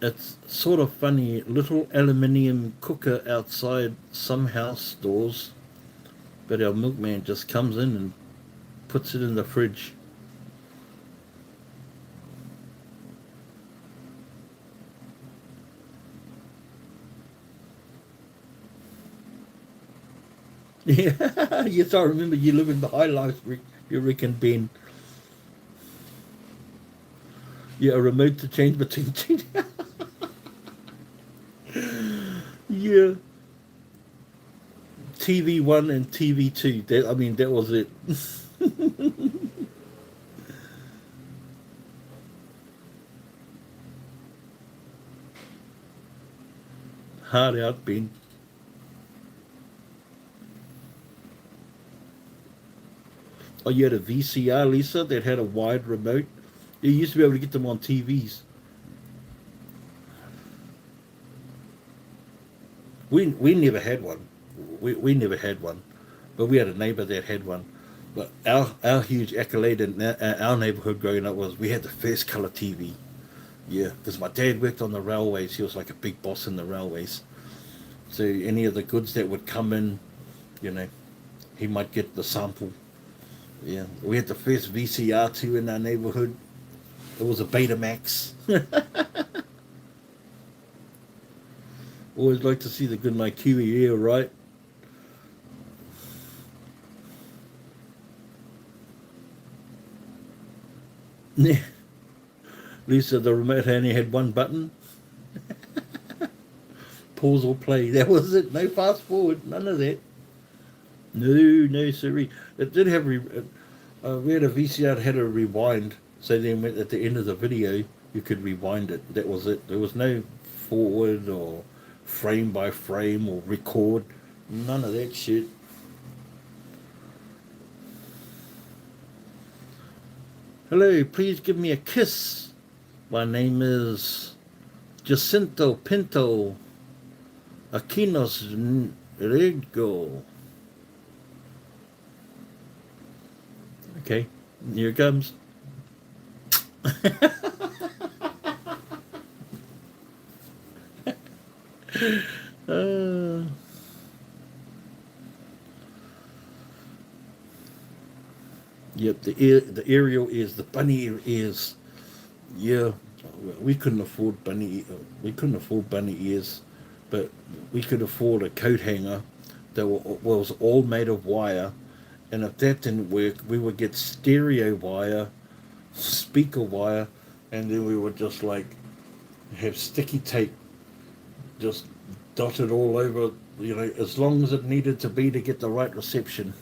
It's sort of funny, little aluminium cooker outside some house doors, but our milkman just comes in and puts it in the fridge. Yeah, yes, I remember you living the high life, you reckon, Ben. Yeah, a remote to change between two. Yeah, TV1 and TV2. I mean, that was it. Hard out, Ben. Oh, you had a VCR, Lisa, that had a wide remote. You used to be able to get them on TVs. We never had one. We never had one, but we had a neighbour that had one. But our huge accolade in our neighbourhood growing up was we had the first colour TV. Yeah, because my dad worked on the railways. He was like a big boss in the railways. So any of the goods that would come in, you know, he might get the sample. Yeah, we had the first VCR too in our neighbourhood. It was a Betamax. Always like to see the good my Kiwi air, right? Lisa, the remote only had one button: pause or play. That was it. No fast forward. None of that. No, no, sorry. It did have. We had a VCR that had a rewind. So then, at the end of the video, you could rewind it. That was it. There was no forward or frame by frame or record. None of that shit. Hello, please give me a kiss. My name is Jacinto Pinto Aquinos Rego. Okay, here it comes. Uh, yep, the aerial is the bunny ears. Yeah, we couldn't afford we couldn't afford bunny ears, but we could afford a coat hanger that was all made of wire. And if that didn't work, we would get stereo wire, speaker wire, and then we would just like have sticky tape just dotted all over, as long as it needed to be to get the right reception.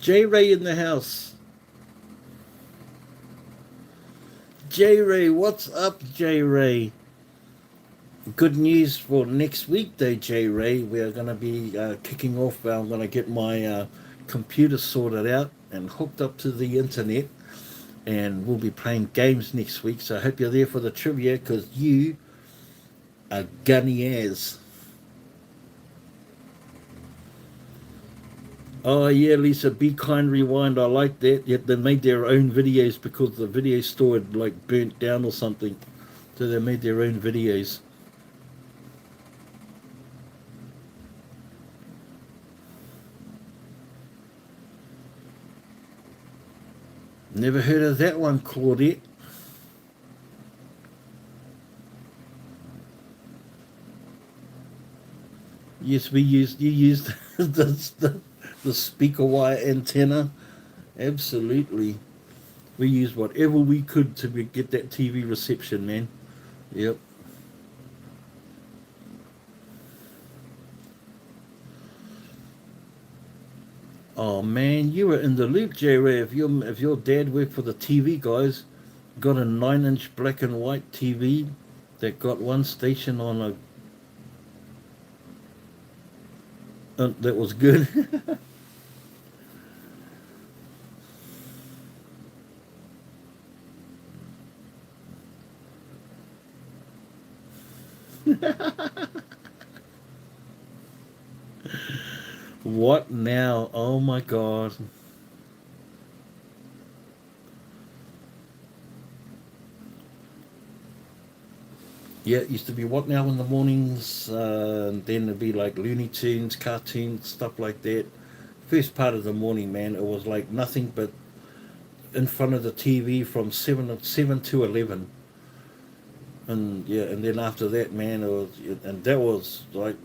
J Ray in the house. J Ray, what's up, J Ray? Good news for next week, though, J Ray. We're going to be kicking off. I'm going to get my computer sorted out and hooked up to the internet, and we'll be playing games next week. So I hope you're there for the trivia because you are gunny as. Oh yeah, Lisa, Be Kind Rewind. I like that. Yet they made their own videos because the video store had like burnt down or something. So they made their own videos. Never heard of that one, Claudette. Yes, you used the speaker wire antenna. Absolutely. We used whatever we could to get that TV reception, man. Yep. Oh man, you were in the loop, J Ray. If your dad worked for the TV guys, got a 9-inch black and white TV that got one station on that was good. What now? Oh my god. Yeah, it used to be What Now in the mornings, and then it'd be like Looney Tunes, cartoons, stuff like that. First part of the morning, man, it was like nothing but in front of the TV from 7 to 11, and yeah, and then after that, man, and that was like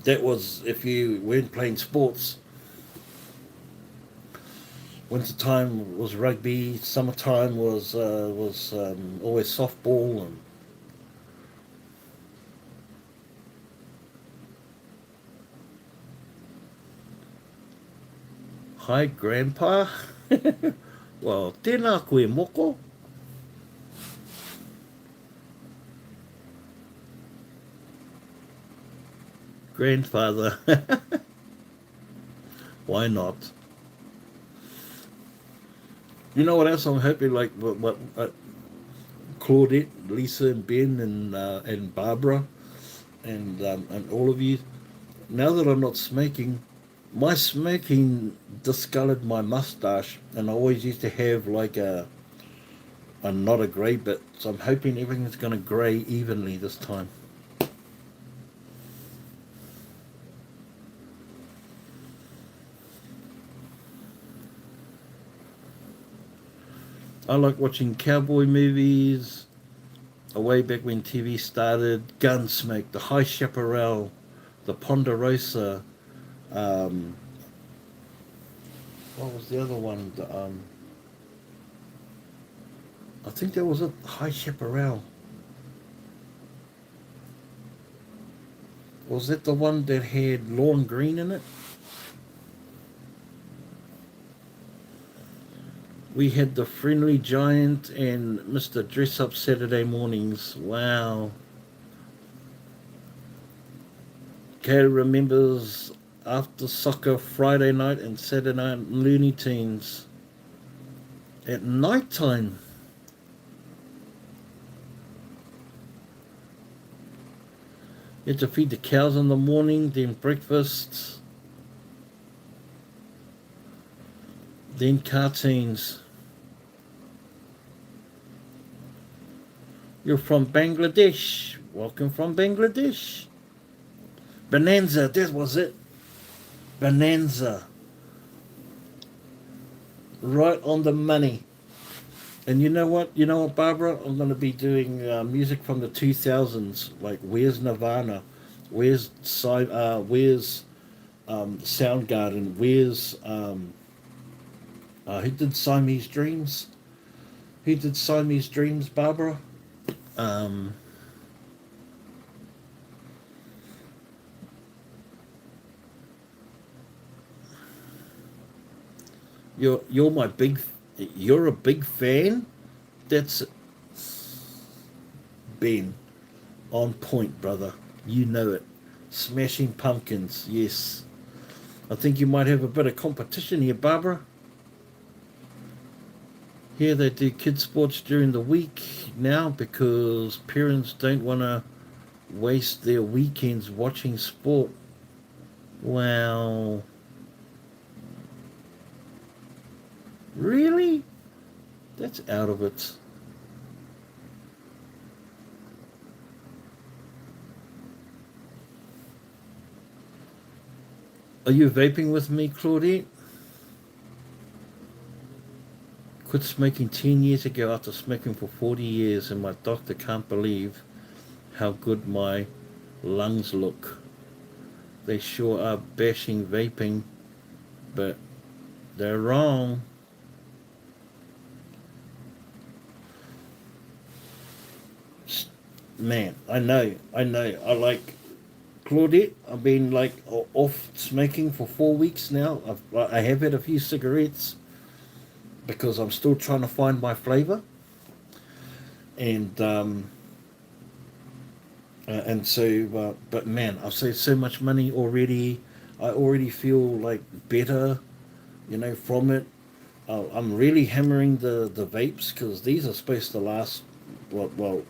that was if you weren't playing sports. Winter time was rugby. Summertime was always softball and hi, Grandpa. Well, tēnā koe moko. Grandfather. Why not? You know what else I'm hoping? Like what Claudette, Lisa, and Ben, and Barbara, and all of you. Now that I'm not smoking, my smoking discolored my mustache, and I always used to have like a not a grey bit. So I'm hoping everything's going to grey evenly this time. I like watching cowboy movies. Way back when TV started, Gunsmoke, The High Chaparral, The Ponderosa. Um, what was the other one? I think there was a High Chaparral. Was that the one that had Lawn Green in it? We had the Friendly Giant and Mr. Dress Up Saturday mornings. Wow. Kay remembers after soccer Friday night and Saturday night Looney Tunes. At night time. You had to feed the cows in the morning, then breakfast, then cartoons. You're from Bangladesh. Welcome from Bangladesh. Bonanza, that was it. Bonanza. Right on the money. And you know what? You know what, Barbara? I'm going to be doing music from the 2000s. Like, where's Nirvana? Where's Soundgarden? Where's who did Siamese Dreams? Who did Siamese Dreams, Barbara? Um, you're my big. You're a big fan. That's Ben. On point, brother. You know it. Smashing Pumpkins, yes. I think you might have a bit of competition here, Barbara. Here they do kids sports during the week now because parents don't want to waste their weekends watching sport. Wow. Really? That's out of it. Are you vaping with me, Claudette? Quit smoking 10 years ago after smoking for 40 years, and my doctor can't believe how good my lungs look. They sure are bashing vaping, but they're wrong. Man, I know. I like Claudette. I've been like off smoking for 4 weeks now. I have had a few cigarettes because I'm still trying to find my flavor, and but man, I've saved so much money already. I already feel like better, from it. I'm really hammering the vapes because these are supposed to last, well,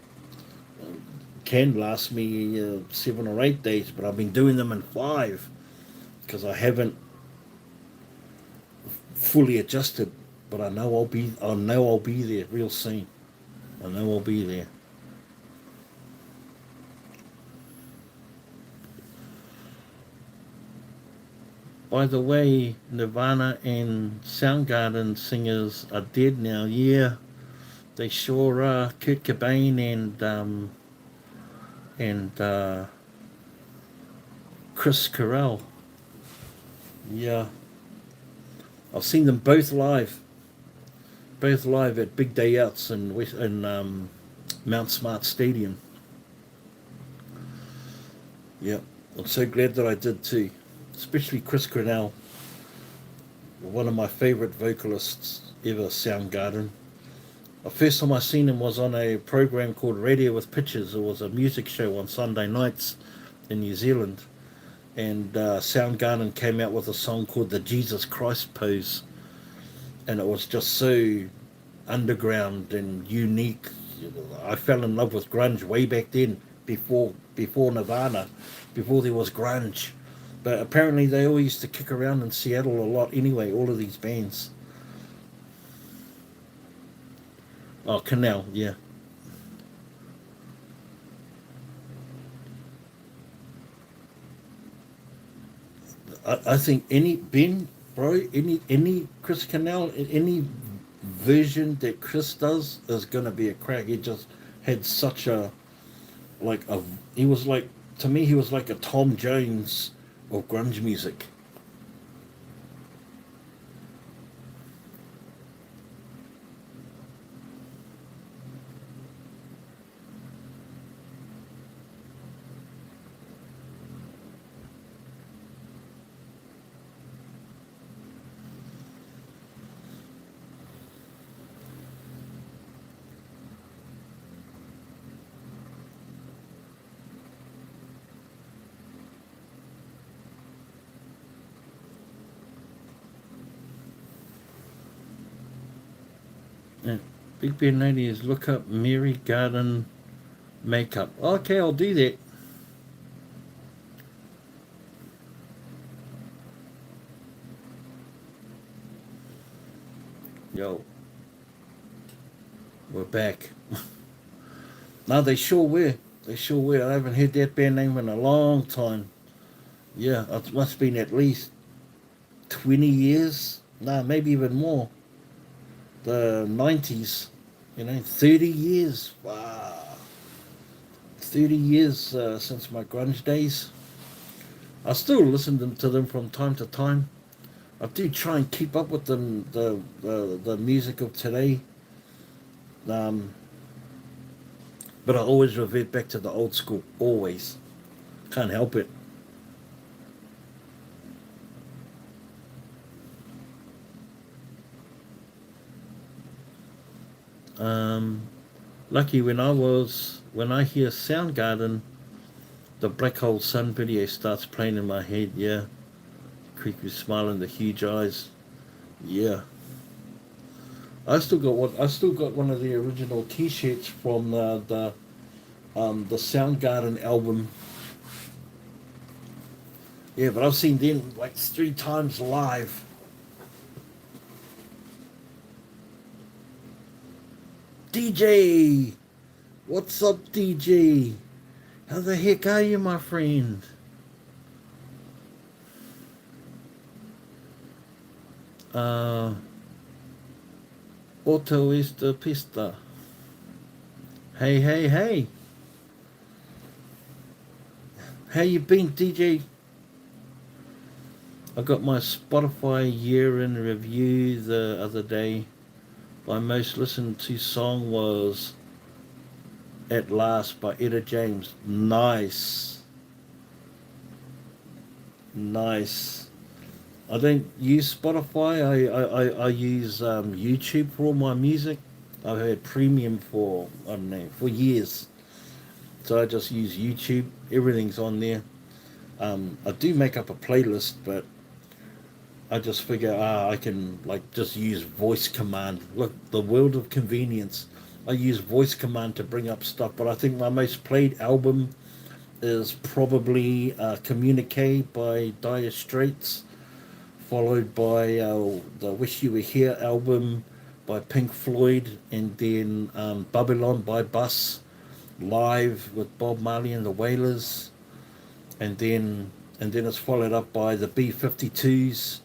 can last me 7 or 8 days, but I've been doing them in 5 because I haven't fully adjusted. But I know I'll be there real soon. I know I'll be there. By the way, Nirvana and Soundgarden singers are dead now. Yeah, they sure are. Kurt Cobain and Chris Corral. Yeah, I've seen them both live at big day outs in Mount Smart Stadium. Yeah, I'm so glad that I did too, especially Chris Cornell, one of my favorite vocalists ever. Soundgarden. The first time I seen him was on a program called Radio with Pictures. It was a music show on Sunday nights in New Zealand, and Soundgarden came out with a song called the Jesus Christ Pose, and it was just so underground and unique. I fell in love with grunge way back then, before Nirvana, before there was grunge. But apparently they all used to kick around in Seattle a lot anyway, all of these bands. Oh, Canal, yeah. I think any Ben, bro, any Chris Canal, any version that Chris does is gonna be a crack. He just had such a like a he was like to me he was like a Tom Jones of grunge music. Big Ben ladies, look up Mary Garden makeup. Okay, I'll do that. Yo, we're back. No, they sure were. They sure were. I haven't heard that band name in a long time. Yeah, it must have been at least 20 years. No, maybe even more. The 90s, 30 years. Wow. 30 years since my grunge days. I still listen to them from time to time. I do try and keep up with them, the music of today. Um, but I always revert back to the old school. Always. Can't help it. Um, Lucky when I hear Soundgarden, the Black Hole Sun video starts playing in my head. Yeah, creepy smile and the huge eyes. Yeah, I still got one of the original T-shirts from the Soundgarden album. Yeah, but I've seen them like 3 times live. DJ, what's up, DJ? How the heck are you, my friend? Uh, Auto is the pista. Hey, hey, hey. How you been, DJ? I got my Spotify year in review the other day. My most listened to song was At Last by Etta James. Nice. Nice. I don't use Spotify. I use YouTube for all my music. I've had premium for, I don't know, for years. So I just use YouTube. Everything's on there. I do make up a playlist, but I just figure I can like just use voice command. Look, the world of convenience. I use voice command to bring up stuff, but I think my most played album is probably Communique by Dire Straits, followed by the Wish You Were Here album by Pink Floyd, and then Babylon by Bus, live with Bob Marley and the Wailers, and then it's followed up by the B-52s,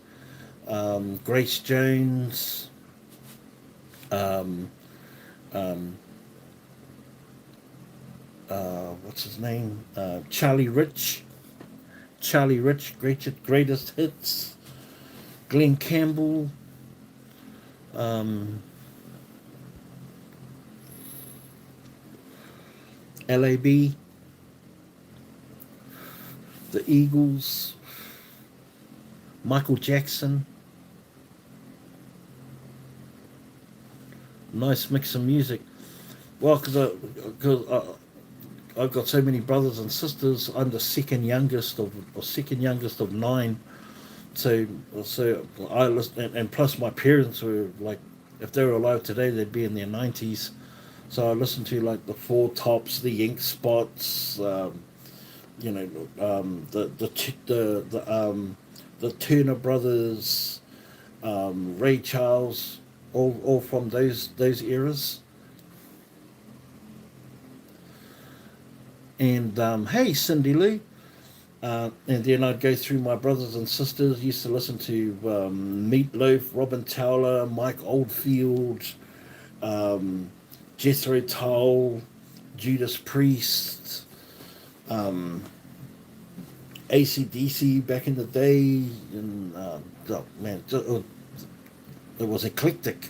Grace Jones, um, um, what's his name? Charlie Rich, greatest hits, Glenn Campbell, um, LAB, the Eagles, Michael Jackson. Nice mix of music. Well, I've got so many brothers and sisters. I'm the second youngest of 9. So I listen, and plus my parents were like, if they were alive today, they'd be in their 90s. So I listened to like the Four Tops, the Ink Spots, the Turner Brothers, Ray Charles, all from those eras. And hey, Cindy Lou. And then I'd go through my brothers and sisters. Used to listen to Meatloaf, Robin Towler, Mike Oldfield, um, Jethro Tull, Judas Priest, um, AC/DC back in the day, and oh, man, it was eclectic,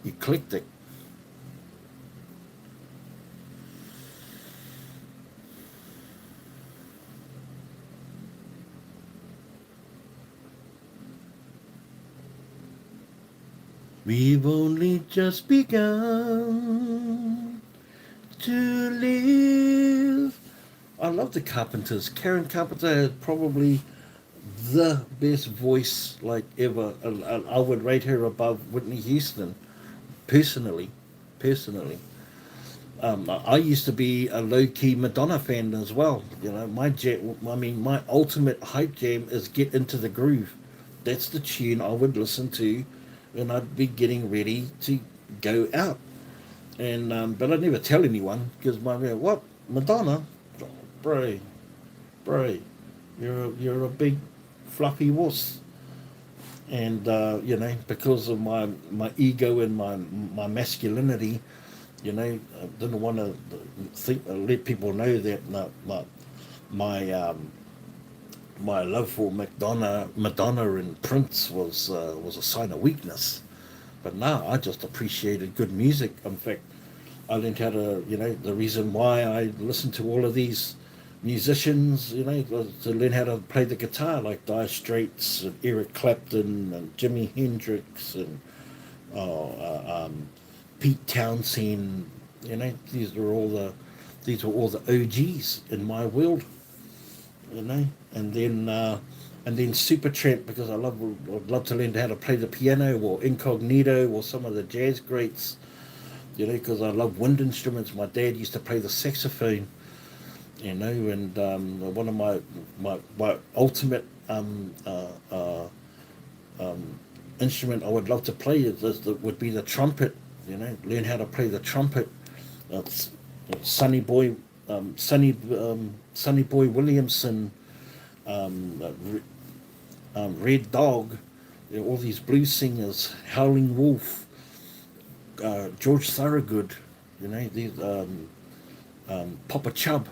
eclectic. We've only just begun to live. I love the Carpenters. Karen Carpenter had probably the best voice like ever. I would rate her above Whitney Houston personally. personally. I used to be a low-key Madonna fan as well. You know, my ultimate hype jam is "Get Into the Groove." That's the tune I would listen to when I'd be getting ready to go out. And but I'd never tell anyone because what Madonna, oh, bro, bro, you're a big fluffy wuss. And you know, because of my ego and my masculinity, you know, I didn't want to let people know that my my love for Madonna and Prince was a sign of weakness. But now I just appreciated good music. In fact, I learned how to, you know, the reason why I listen to all of these musicians, you know, was to learn how to play the guitar, like Dire Straits and Eric Clapton and Jimi Hendrix and oh, Pete Townsend. You know, these were all the OGs in my world. You know, and then Supertramp because I'd love to learn how to play the piano or Incognito or some of the jazz greats. You know, because I love wind instruments. My dad used to play the saxophone. You know, and one of my ultimate instrument I would love to play would be the trumpet. You know, learn how to play the trumpet. It's Sonny Boy, Sonny Boy Williamson, um, Red Dog, you know, all these blues singers, Howling Wolf, George Thorogood, you know, these Papa Chubb,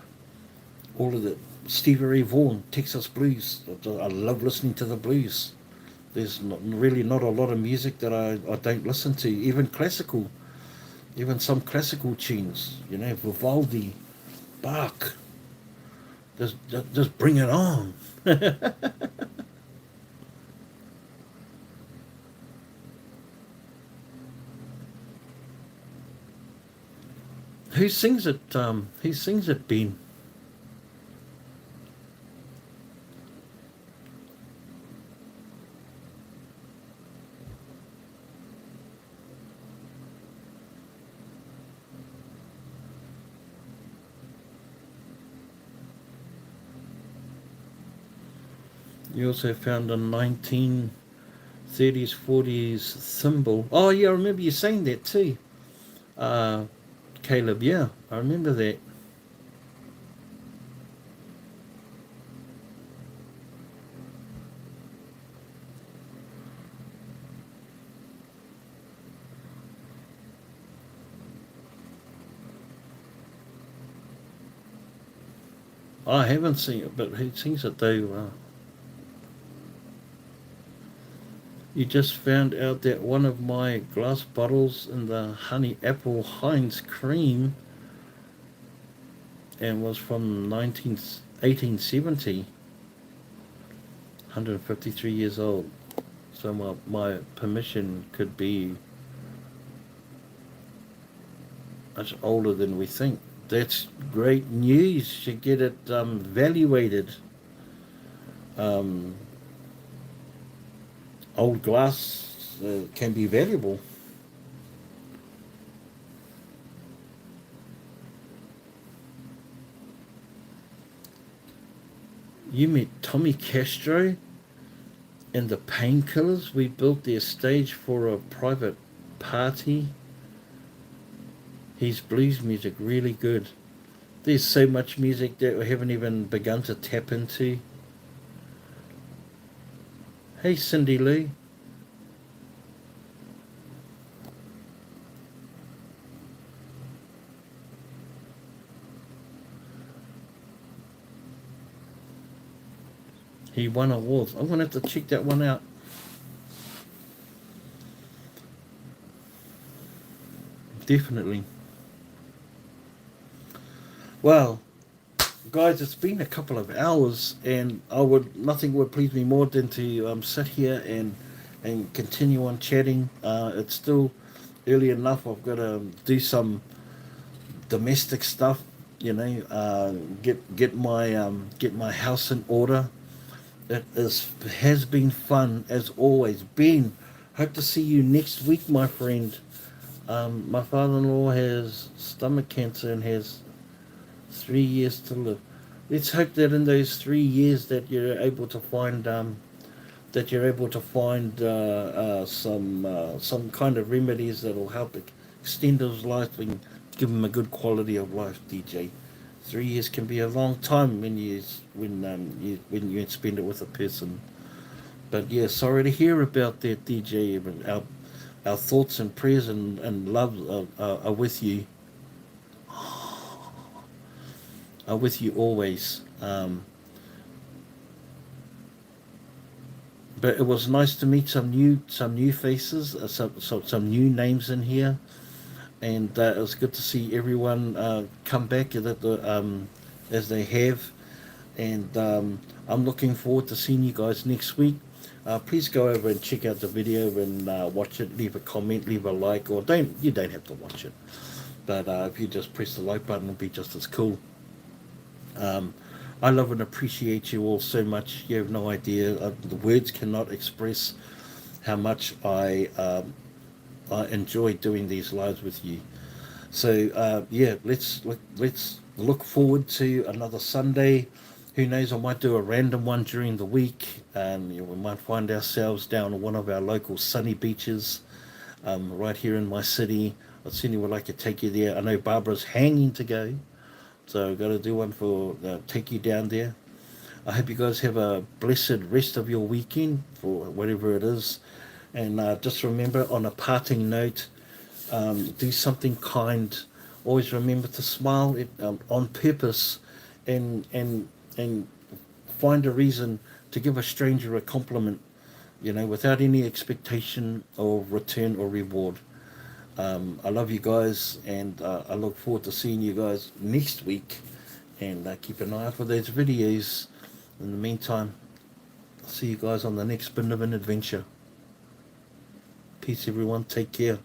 all of the Stevie Ray Vaughan, Texas blues. I love listening to the blues. There's really not a lot of music that I don't listen to, even classical, even some classical tunes, you know, Vivaldi, Bach, just bring it on. Who sings it? Who sings it, Ben? You also found a 1930s, 40s thimble. Oh, yeah, I remember you saying that too, uh, Caleb. Yeah, I remember that. I haven't seen it, but who sings it though? You just found out that one of my glass bottles in the honey apple Heinz cream and was from 1870, 153 years old. So my permission could be much older than we think. That's great news. You get it valuated. Um, Old glass can be valuable. You met Tommy Castro and the Painkillers. We built their stage for a private party. His blues music really good. There's so much music that we haven't even begun to tap into. Hey, Cindy Lou. He won awards. I'm going to have to check that one out. Definitely. Well, guys, it's been a couple of hours, and nothing would please me more than to sit here and continue on chatting. It's still early enough. I've got to do some domestic stuff. You know, get my house in order. It has been fun as always. Ben, hope to see you next week, my friend. My father-in-law has stomach cancer and has 3 years to live. Let's hope that in those 3 years that you're able to find some kind of remedies that will help extend his life and give him a good quality of life, DJ. 3 years can be a long time when you spend it with a person. But yeah, sorry to hear about that, DJ. But our thoughts and prayers and love are with you, are with you always. But it was nice to meet some new faces, some new names in here, and it was good to see everyone come back as they have. And I'm looking forward to seeing you guys next week. Please go over and check out the video and watch it. Leave a comment, leave a like, or don't have to watch it. But if you just press the like button, it'll be just as cool. Um, I love and appreciate you all so much. You have no idea. The words cannot express how much I enjoy doing these lives with you. So yeah, let's look forward to another Sunday. Who knows? I might do a random one during the week. We might find ourselves down on one of our local sunny beaches, right here in my city. I certainly would like to take you there. I know Barbara's hanging to go, so I've got to do one for take you down there. I hope you guys have a blessed rest of your weekend for whatever it is. And just remember, on a parting note, do something kind. Always remember to smile on purpose, and find a reason to give a stranger a compliment. Without any expectation of return or reward. I love you guys, and I look forward to seeing you guys next week. And keep an eye out for those videos. In the meantime, I'll see you guys on the next Binivan adventure. Peace, everyone. Take care.